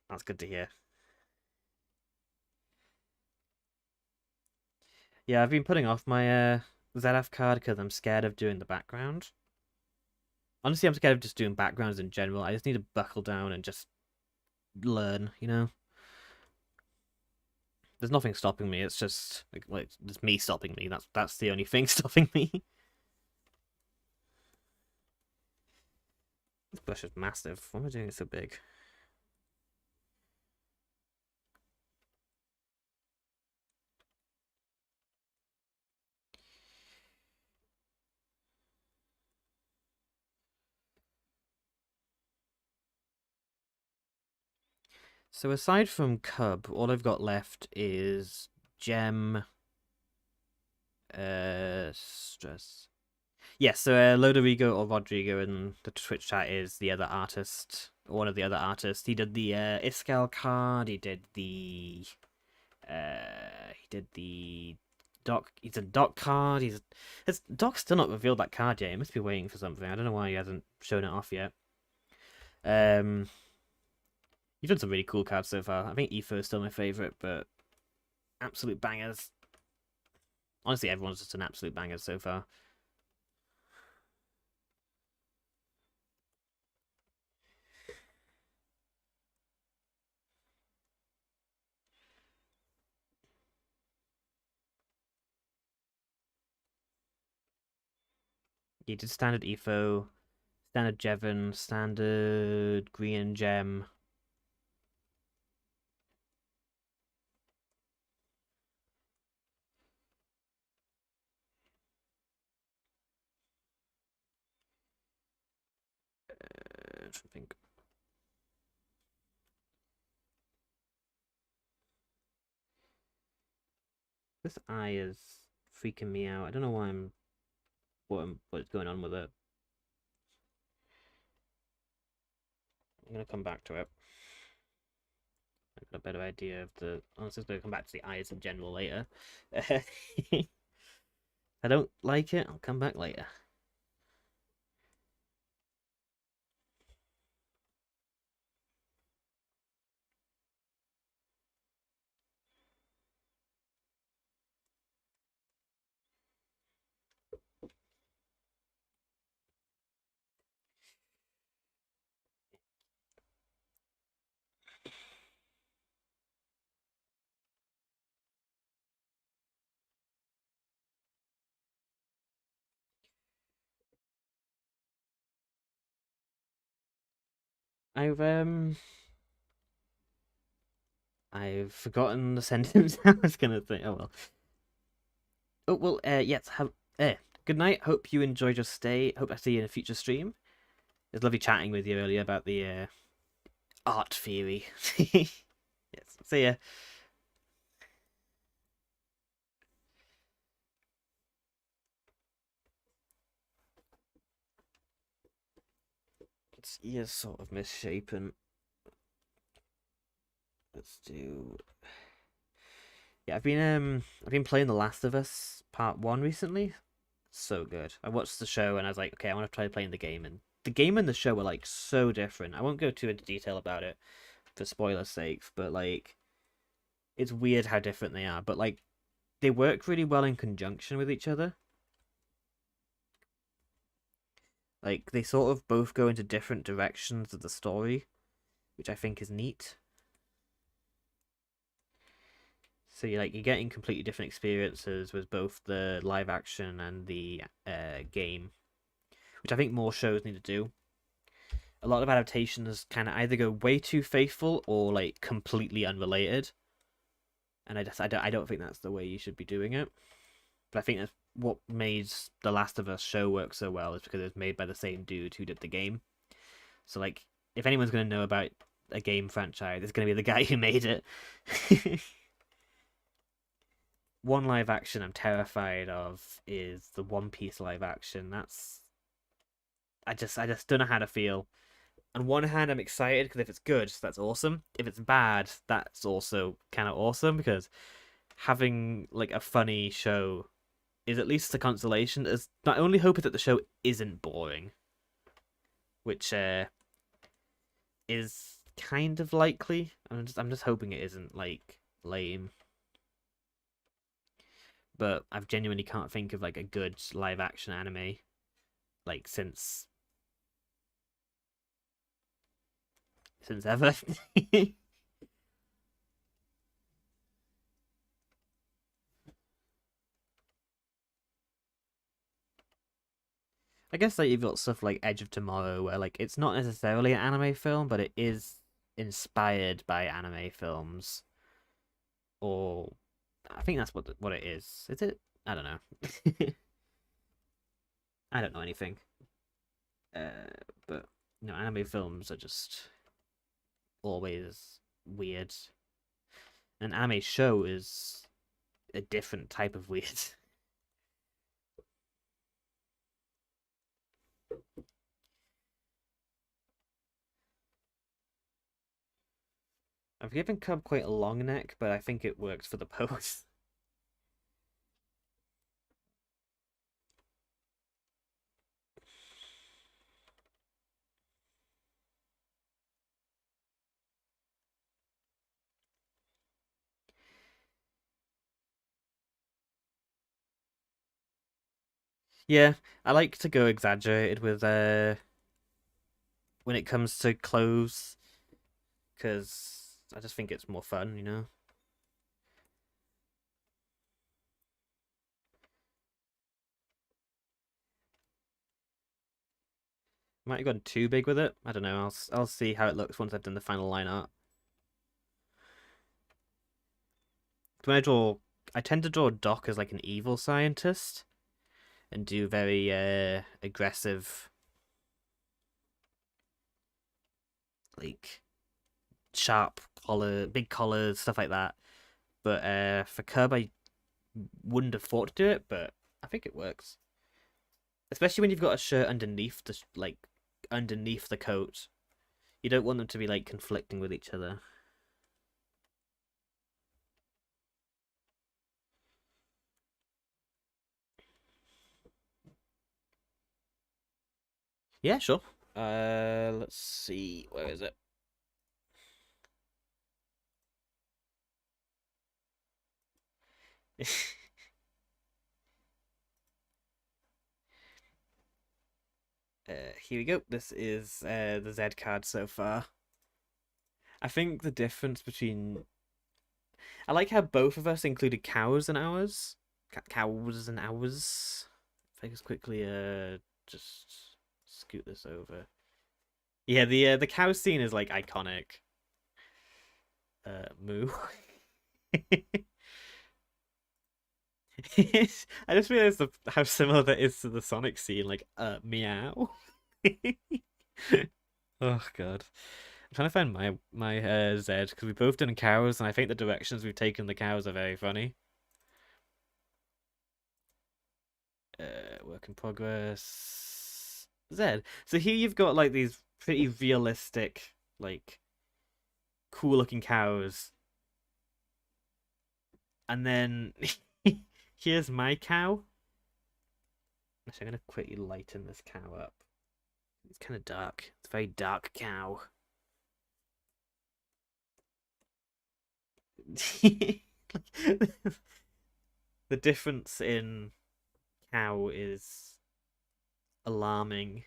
That's good to hear. Yeah, I've been putting off my ZF card because I'm scared of doing the background. Honestly, I'm scared of just doing backgrounds in general. I just need to buckle down and just learn, you know? There's nothing stopping me. It's just like just me stopping me. That's the only thing stopping me. This bush is massive. Why am I doing it so big? So aside from Cub, all I've got left is Gem, Stress. Yes, so Lodorigo or Rodrigo in the Twitch chat is the other artist, or one of the other artists. He did the Iskall card. He did the Doc. He's a Doc card. His Doc's still not revealed that card yet. He must be waiting for something. I don't know why he hasn't shown it off yet. Um, you've done some really cool cards so far. I think Etho is still my favorite, but absolute bangers. Honestly, everyone's just an absolute banger so far. He did standard Etho, standard Jevon, standard Green Gem. I think. This eye is freaking me out. I don't know why what's going on with it. I'm gonna come back to it. I've got a better idea of the. I was just gonna come back to the eyes in general later. I don't like it. I'll come back later. I've forgotten the sentence I was gonna say. Oh well. Oh well. Yes. Have. Good night. Hope you enjoyed your stay. Hope I see you in a future stream. It was lovely chatting with you earlier about the art theory. Yes. See ya. Its ears sort of misshapen. Let's do. Yeah, I've been playing The Last of Us Part 1 recently. So good. I watched the show and I was like, okay, I want to try playing the game, and the game and the show are like so different. I won't go too into detail about it for spoiler sakes, but like it's weird how different they are, but like they work really well in conjunction with each other. Like they sort of both go into different directions of the story, which I think is neat. So you're getting completely different experiences with both the live action and the game, which I think more shows need to do. A lot of adaptations kind of either go way too faithful or like completely unrelated, and I don't think that's the way you should be doing it. But I think that's what made the Last of Us show work so well, is because it was made by the same dude who did the game. So like, if anyone's gonna know about a game franchise, it's gonna be the guy who made it. One live action I'm terrified of is the One Piece live action. I just don't know how to feel. On one hand, I'm excited because if it's good, that's awesome. If it's bad, that's also kind of awesome, because having like a funny show is at least a consolation. As my only hope is that the show isn't boring, which is kind of likely. I'm just hoping it isn't like lame. But I genuinely can't think of like a good live action anime like since ever. I guess like you've got stuff like Edge of Tomorrow, where like it's not necessarily an anime film, but it is inspired by anime films. Or I think that's what it is. Is it? I don't know. I don't know anything. But anime films are just always weird. An anime show is a different type of weird. I've given Cub quite a long neck, but I think it works for the pose. Yeah, I like to go exaggerated with when it comes to clothes, because I just think it's more fun. Might have gone too big with it. I don't know. I'll see how it looks once I've done the final line art. When I tend to draw Doc as like an evil scientist and do very aggressive, like sharp big collars, stuff like that. But for Curb, I wouldn't have thought to do it, but I think it works. Especially when you've got a shirt underneath underneath the coat. You don't want them to be like conflicting with each other. Yeah, sure. Let's see. Where is it? Here we go. This is the Z card so far. I think the difference between I like how both of us included cows in ours. Cows and ours. If I just quickly just scoot this over. Yeah, the cow scene is like iconic. Moo. I just realized how similar that is to the Sonic scene, like meow. Oh god. I'm trying to find my Z because we've both done cows, and I think the directions we've taken the cows are very funny. Work in progress. Z. So here you've got like these pretty realistic, like cool looking cows, and then here's my cow. Actually, I'm gonna quickly lighten this cow up. It's kind of dark. It's a very dark cow. The difference in cow is alarming,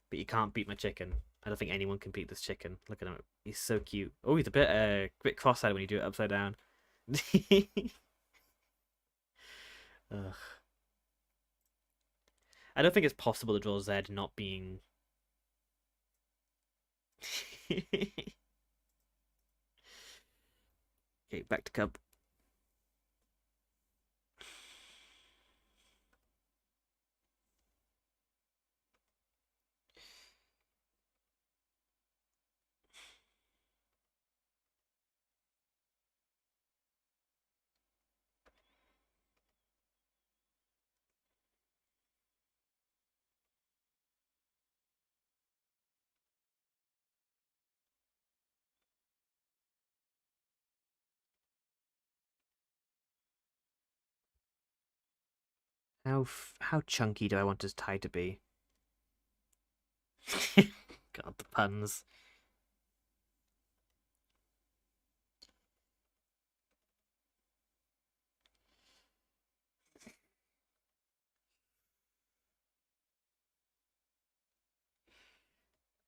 but you can't beat my chicken. I don't think anyone can beat this chicken. Look at him. He's so cute. Oh, he's a bit cross-eyed when you do it upside down. Ugh. I don't think it's possible to draw Zed not being. Okay, back to Cub. How chunky do I want his tie to be? God, the puns.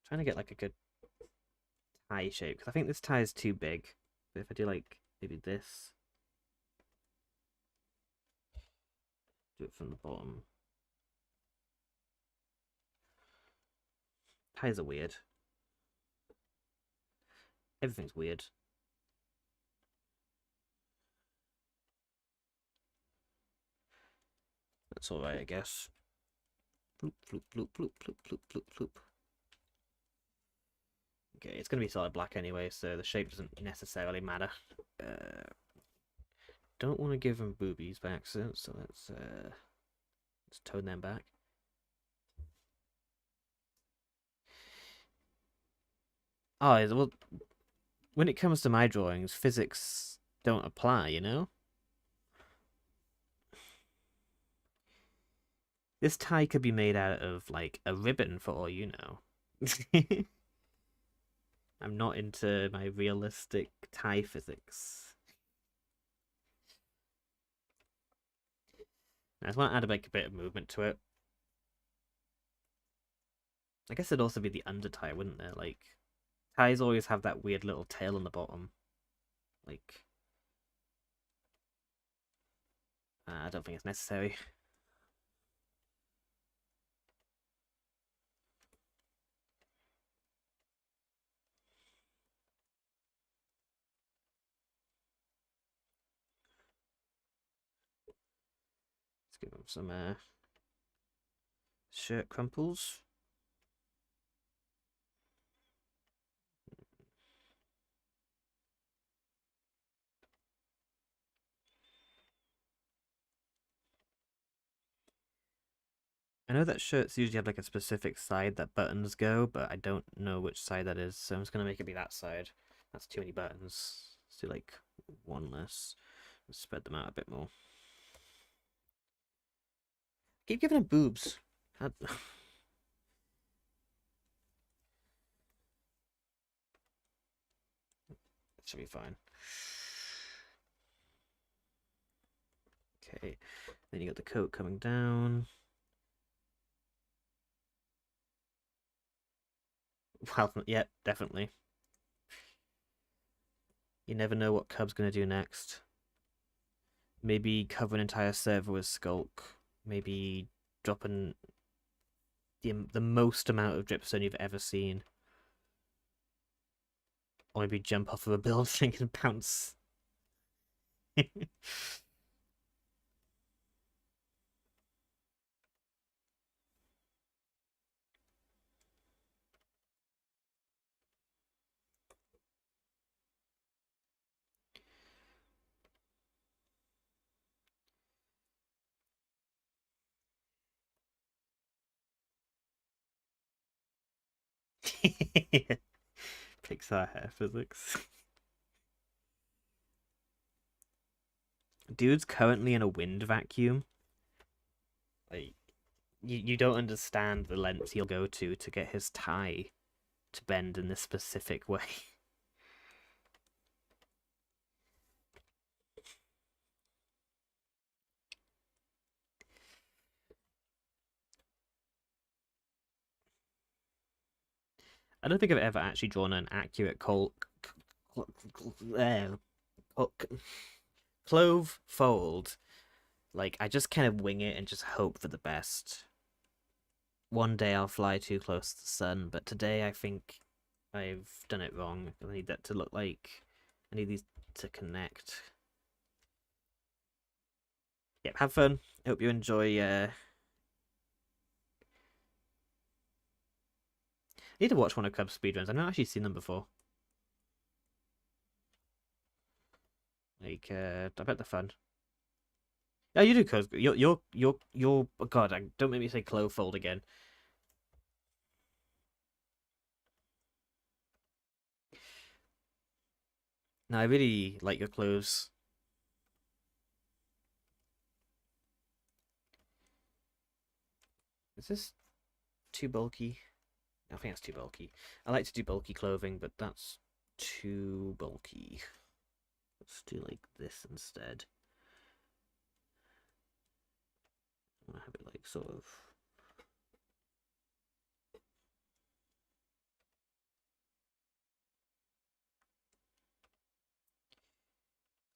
Trying to get like a good tie shape because I think this tie is too big. But if I do like maybe this, do it from the bottom. Ties are weird. Everything's weird. That's alright, I guess. Bloop, bloop, bloop, bloop, bloop, bloop, bloop, bloop. Okay, it's going to be solid black anyway, so the shape doesn't necessarily matter. Don't want to give them boobies by accident, so let's tone them back. Oh, well, when it comes to my drawings, physics don't apply, you know? This tie could be made out of, like, a ribbon for all you know. I'm not into my realistic tie physics. I just want to add like a bit of movement to it. I guess it'd also be the under tie, wouldn't there? Like, ties always have that weird little tail on the bottom. Like, I don't think it's necessary. Let's give them some shirt crumples. I know that shirts usually have like a specific side that buttons go, but I don't know which side that is, so I'm just gonna make it be that side. That's too many buttons. Let's do like one less. Let's spread them out a bit more. Keep giving him boobs. That should be fine. Okay, then you got the coat coming down. Well, yeah, definitely. You never know what Cub's gonna do next. Maybe cover an entire server with Skulk. Maybe dropping the most amount of dripstone you've ever seen. Or maybe jump off of a building and bounce. Pixar hair physics. Dude's currently in a wind vacuum. Like, you don't understand the lengths he'll go to get his tie to bend in this specific way. I don't think I've ever actually drawn an accurate clove fold. Like, I just kind of wing it and just hope for the best. One day I'll fly too close to the sun, but today I think I've done it wrong. I need that to look like... I need these to connect. Yep, have fun. Hope you enjoy... I need to watch one of Cub's speedruns. I've not actually seen them before. Like, I bet they're fun. Yeah, you do, cuz you're. Oh God, don't make me say clove fold again. No, I really like your clothes. Is this too bulky? I think that's too bulky. I like to do bulky clothing, but that's too bulky. Let's do like this instead. I have it like sort of.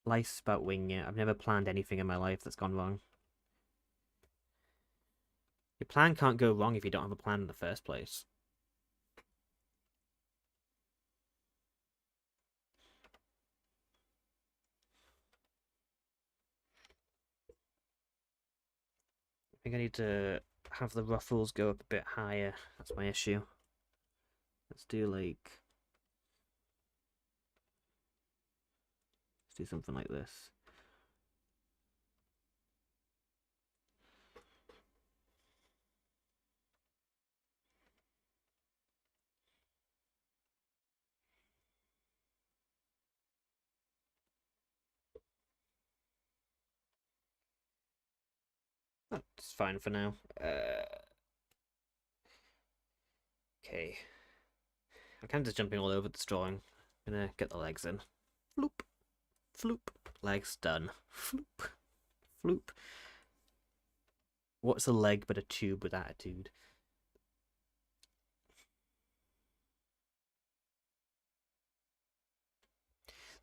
Life's about winging it. I've never planned anything in my life that's gone wrong. Your plan can't go wrong if you don't have a plan in the first place. I think I need to have the ruffles go up a bit higher. That's my issue. Let's do like... Let's do something like this. That's fine for now. Okay. I'm kind of just jumping all over this drawing. I'm gonna get the legs in. Floop. Floop. Legs done. Floop. Floop. What's a leg but a tube with attitude?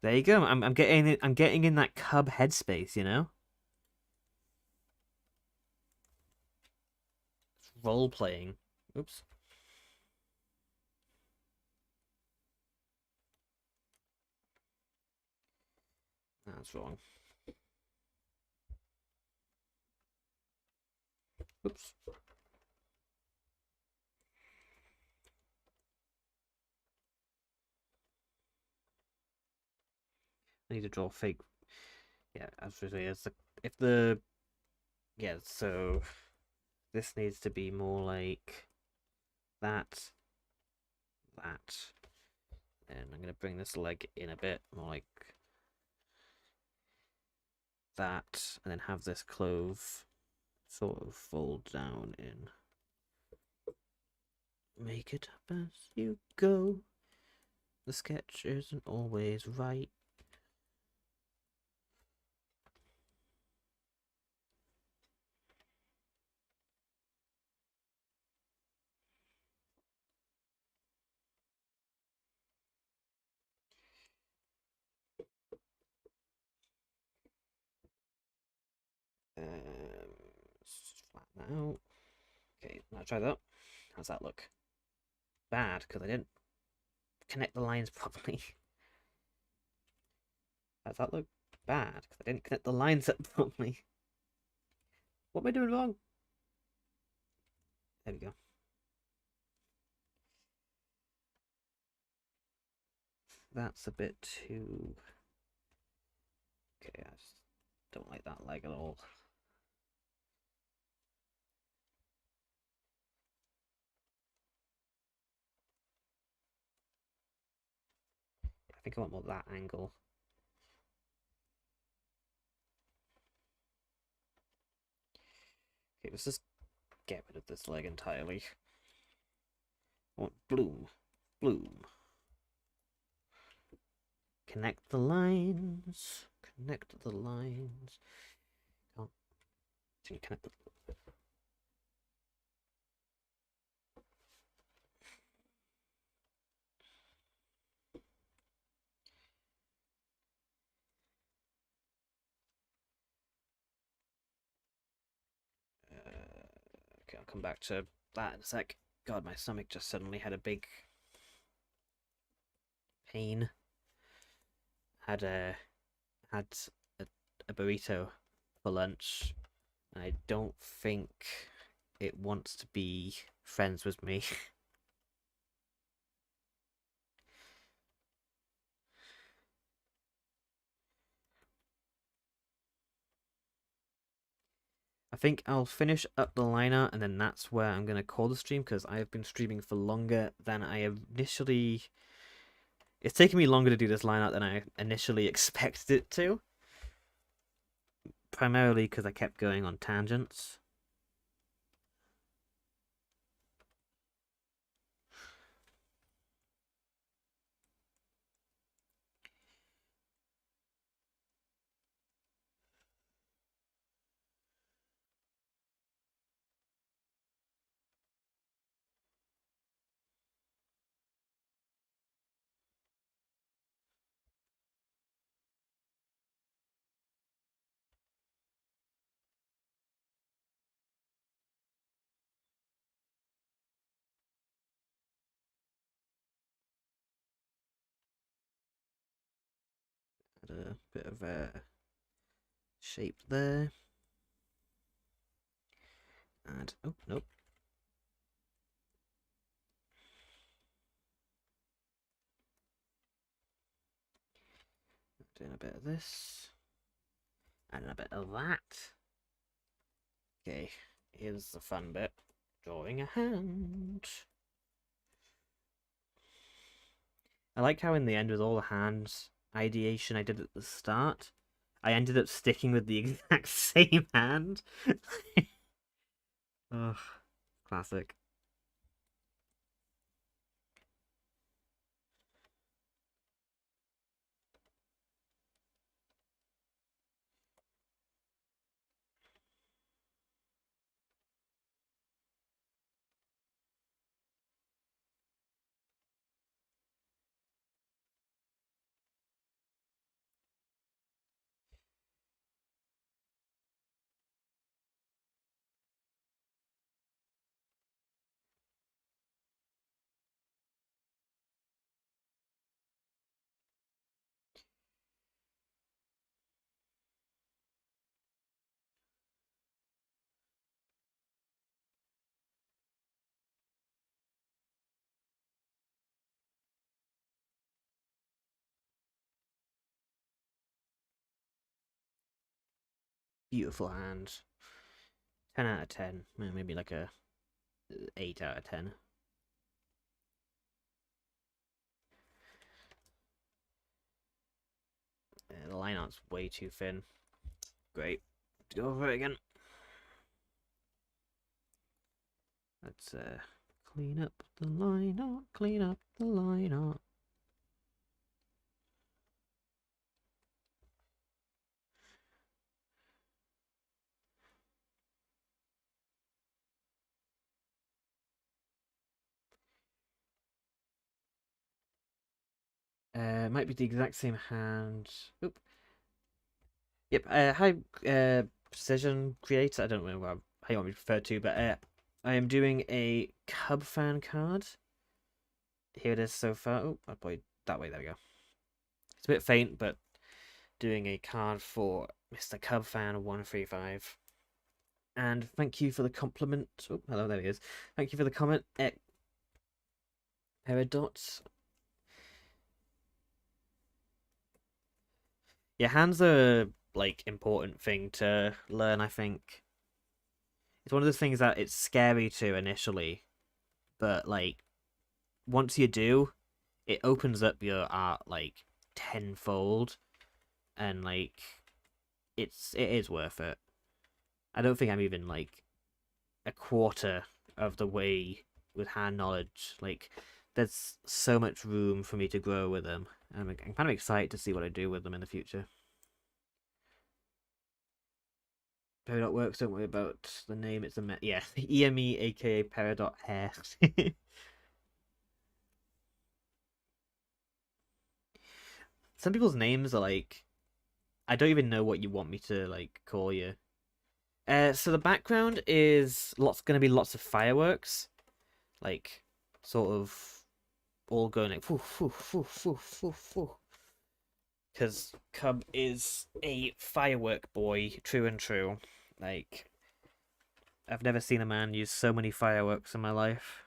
There you go. I'm getting it. I'm getting in that cub headspace. You know. It's role playing. Oops. That's wrong. Oops. I need to draw fake. Yeah, absolutely. If the yeah, so this needs to be more like that, that. And I'm gonna bring this leg in a bit more like that, and then have this clove sort of fold down in. Make it up as you go. The sketch isn't always right. Flatten that out. Okay, now try that. How's that look? Bad, because I didn't connect the lines properly. How's that look? Bad, because I didn't connect the lines up properly. What am I doing wrong? There we go. That's a bit too... Okay, I just don't like that leg at all. think I want more that angle. Okay, let's just get rid of this leg entirely. I want bloom. Bloom. Connect the lines. Connect the lines. Can't connect the... Okay, I'll come back to that in a sec. God, my stomach just suddenly had a big pain. Had a burrito for lunch. And I don't think it wants to be friends with me. I think I'll finish up the line art and then that's where I'm going to call the stream because I have been streaming for longer than I initially... It's taken me longer to do this line art than I initially expected it to. Primarily because I kept going on tangents. Add a bit of a shape there. And, oh, nope. Doing a bit of this. And a bit of that. Okay, here's the fun bit. Drawing a hand. I like how in the end with all the hands ideation I did at the start, I ended up sticking with the exact same hand. Ugh, classic. Beautiful hand. 10 out of 10. Maybe like a 8 out of 10. The line art's way too thin. Great. Go over it again. Let's clean up the line art. Clean up the line art. Might be the exact same hand. Oop. Yep. Hi, Precision Creator. I don't know how you want me to refer to, but I am doing a Cubfan card. Here it is so far. Oh, I'll point that way. There we go. It's a bit faint, but doing a card for Mr. Cubfan 135. And thank you for the compliment. Oh, hello, there he is. Thank you for the comment, Peridot. Yeah, hands are like important thing to learn, I think. It's one of those things that it's scary to initially, but like once you do, it opens up your art like tenfold, and like it is worth it. I don't think I'm even like a quarter of the way with hand knowledge. Like, there's so much room for me to grow with them. I'm kind of excited to see what I do with them in the future. Peridot works, don't worry about the name, it's a yeah, EME aka Peridot hair. Some people's names are like, I don't even know what you want me to like call you. So the background is gonna be lots of fireworks, like sort of all going like foo foo foo foo foo foo. Because Cub is a firework boy, true and true. Like, I've never seen a man use so many fireworks in my life.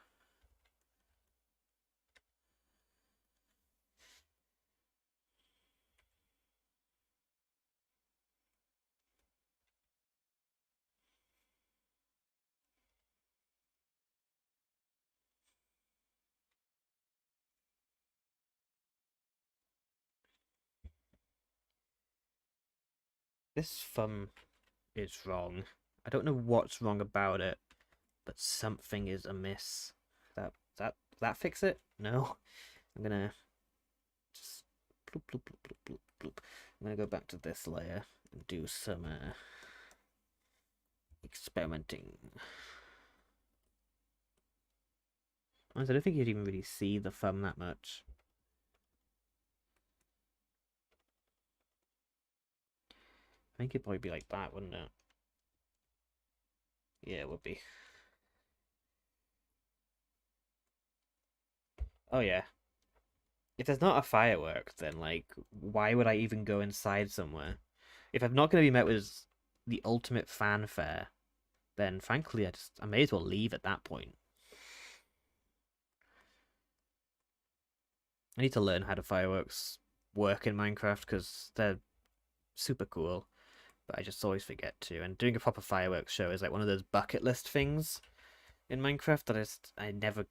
This thumb is wrong. I don't know what's wrong about it, but something is amiss. That fix it? No. I'm gonna just bloop bloop bloop bloop bloop bloop. I'm gonna go back to this layer and do some experimenting. I don't think you'd even really see the thumb that much. I think it'd probably be like that, wouldn't it? Yeah, it would be. Oh yeah. If there's not a firework, then like, why would I even go inside somewhere? If I'm not going to be met with the ultimate fanfare, then frankly, I may as well leave at that point. I need to learn how the fireworks work in Minecraft because they're super cool, but I just always forget to. And doing a proper fireworks show is like one of those bucket list things in Minecraft that I never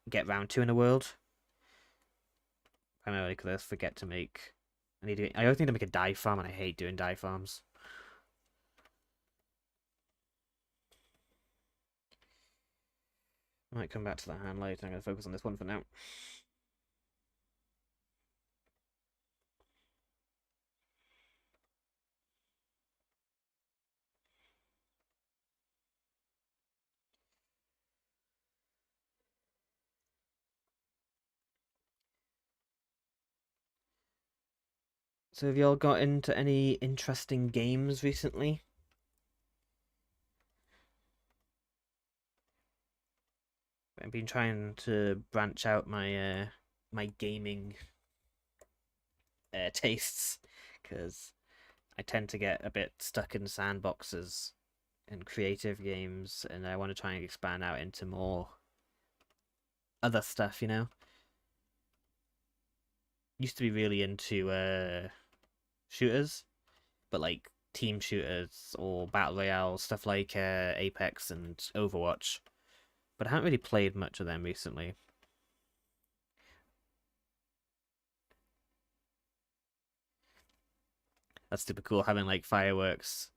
get round to in the world. Primarily because I just forget to make. I always need to make a dye farm, and I hate doing dye farms. I might come back to that hand later. I'm going to focus on this one for now. So have y'all got into any interesting games recently? I've been trying to branch out my gaming tastes because I tend to get a bit stuck in sandboxes and creative games, and I want to try and expand out into more other stuff. Used to be really into shooters, but like team shooters or battle royale stuff like Apex and Overwatch. But I haven't really played much of them recently. That's super cool having like fireworks.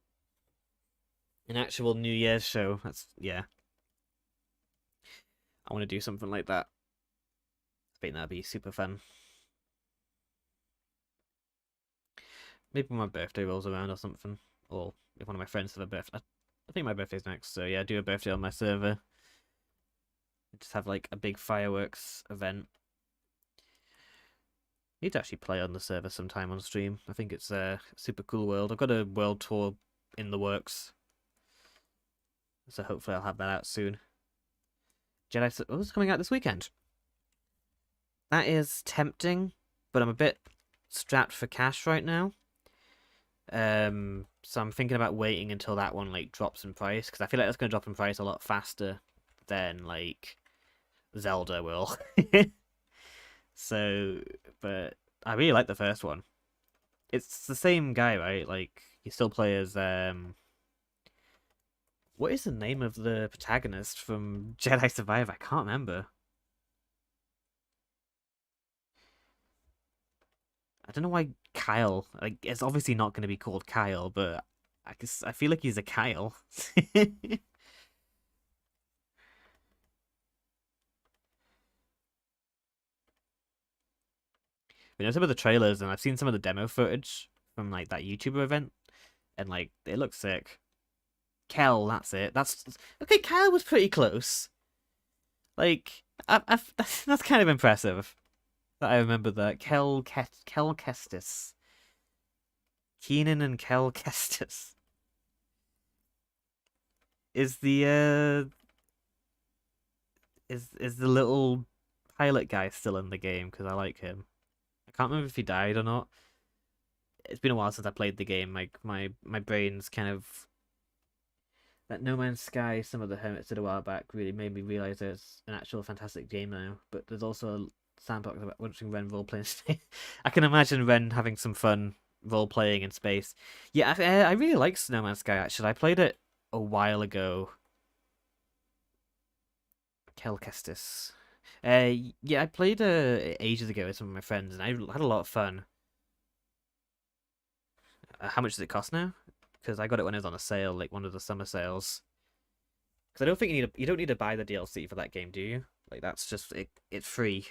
An actual New Year's show. Yeah. I want to do something like that. I think that'd be super fun. Maybe when my birthday rolls around or something. Or if one of my friends have a birthday. I think my birthday's next, so yeah, do a birthday on my server. Just have like a big fireworks event. Need to actually play on the server sometime on stream. I think it's a super cool world. I've got a world tour in the works, so hopefully I'll have that out soon. What's coming out this weekend? That is tempting, but I'm a bit strapped for cash right now. So I'm thinking about waiting until that one like drops in price because I feel like that's going to drop in price a lot faster than like Zelda will. So, but I really like the first one. It's the same guy, right? Like he still plays what is the name of the protagonist from Jedi Survivor? I can't remember. I don't know why Kyle. Like, it's obviously not going to be called Kyle, but I feel like he's a Kyle. You know, some of the trailers, and I've seen some of the demo footage from like that YouTuber event, and like it looks sick. Kel, that's it. That's okay. Kel was pretty close. Like, that's kind of impressive that I remember that. Kel Kestis, Keenan and Kel Kestis is the little pilot guy still in the game because I like him. I can't remember if he died or not. It's been a while since I played the game. Like my brain's kind of that No Man's Sky. Some of the Hermits did a while back really made me realize it's an actual fantastic game now. But there's also a sandbox about watching Ren role playing. I can imagine Ren having some fun role playing in space. Yeah, I really like No Man's Sky actually. I played it a while ago. Kel Kestis. Yeah, I played ages ago with some of my friends, and I had a lot of fun. How much does it cost now? Because I got it when it was on a sale, like one of the summer sales. Because I don't think you don't need to buy the DLC for that game, do you? Like that's just it's free.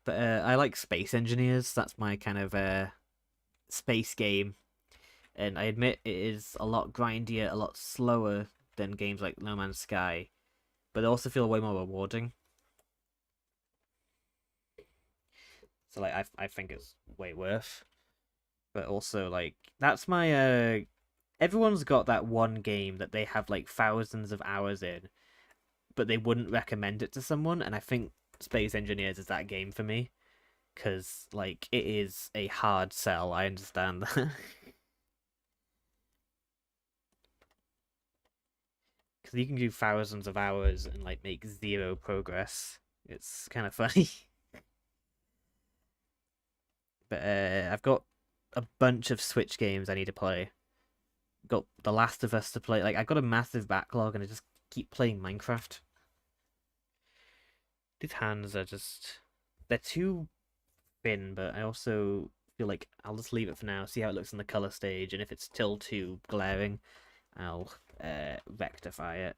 But I like Space Engineers. That's my kind of space game, and I admit it is a lot grindier, a lot slower than games like No Man's Sky, but they also feel way more rewarding. So like I think it's way worth. But also like that's my everyone's got that one game that they have like thousands of hours in, but they wouldn't recommend it to someone, and I think Space Engineers is that game for me because like it is a hard sell. I understand that because you can do thousands of hours and like make zero progress. It's kind of funny. But I've got a bunch of Switch games I need to play. Got The Last of Us to play. Like I've got a massive backlog, and I just keep playing Minecraft. These hands are just they're too thin, but I also feel like I'll just leave it for now, see how it looks in the color stage, and if it's still too glaring, I'll rectify it.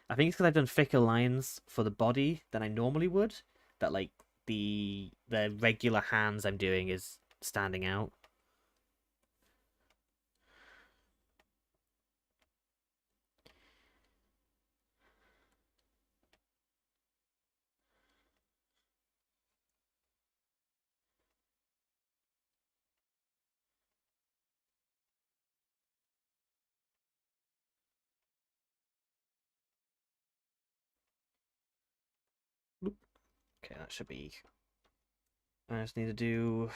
I think it's because I've done thicker lines for the body than I normally would. That like the regular hands I'm doing is standing out. Okay, that should be. I just need to do.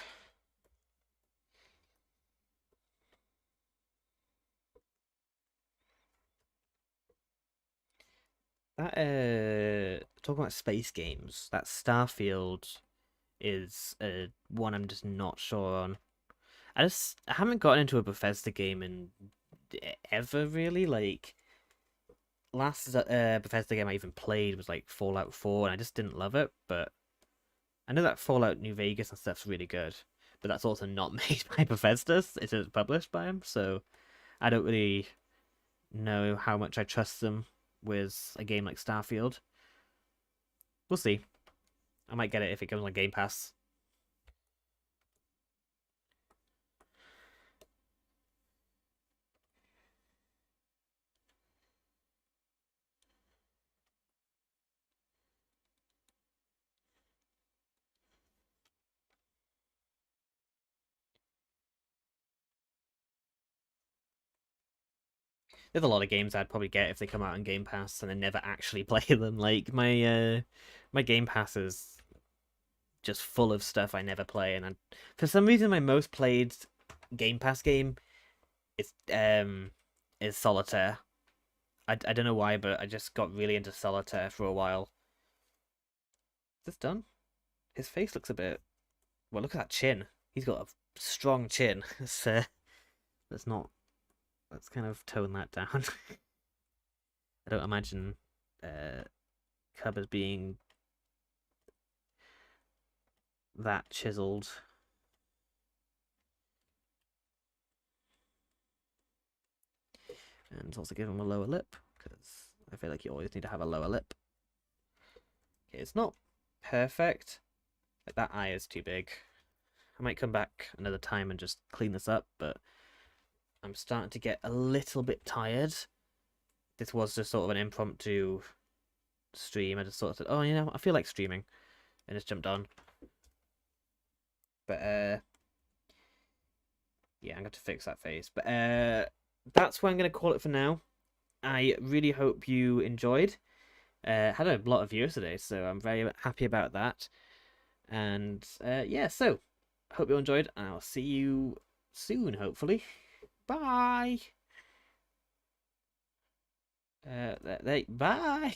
That talking about space games, that Starfield is one I'm just not sure on. I haven't gotten into a Bethesda game in ever really. Like last Bethesda game I even played was like Fallout 4, and I just didn't love it. But I know that Fallout New Vegas and stuff's really good, but that's also not made by Bethesda. It's published by them, so I don't really know how much I trust them with a game like Starfield. We'll see. I might get it if it comes on Game Pass. There's a lot of games I'd probably get if they come out on Game Pass and I never actually play them. Like my Game Pass is just full of stuff I never play, and for some reason my most played Game Pass game is Solitaire. I don't know why, but I just got really into Solitaire for a while. Is this done? His face looks a bit. Well, look at that chin. He's got a strong chin. Let's not. Let's kind of tone that down. I don't imagine Cub as being that chiseled. And also give him a lower lip, because I feel like you always need to have a lower lip. Okay, it's not perfect. Like, that eye is too big. I might come back another time and just clean this up, but I'm starting to get a little bit tired. This was just sort of an impromptu stream. I just sort of said, oh, you know, I feel like streaming, and just jumped on. But, yeah, I'm going to fix that face. But, that's what I'm going to call it for now. I really hope you enjoyed. Had a lot of viewers today, so I'm very happy about that. And yeah, so hope you enjoyed, and I'll see you soon, hopefully. Bye. Bye.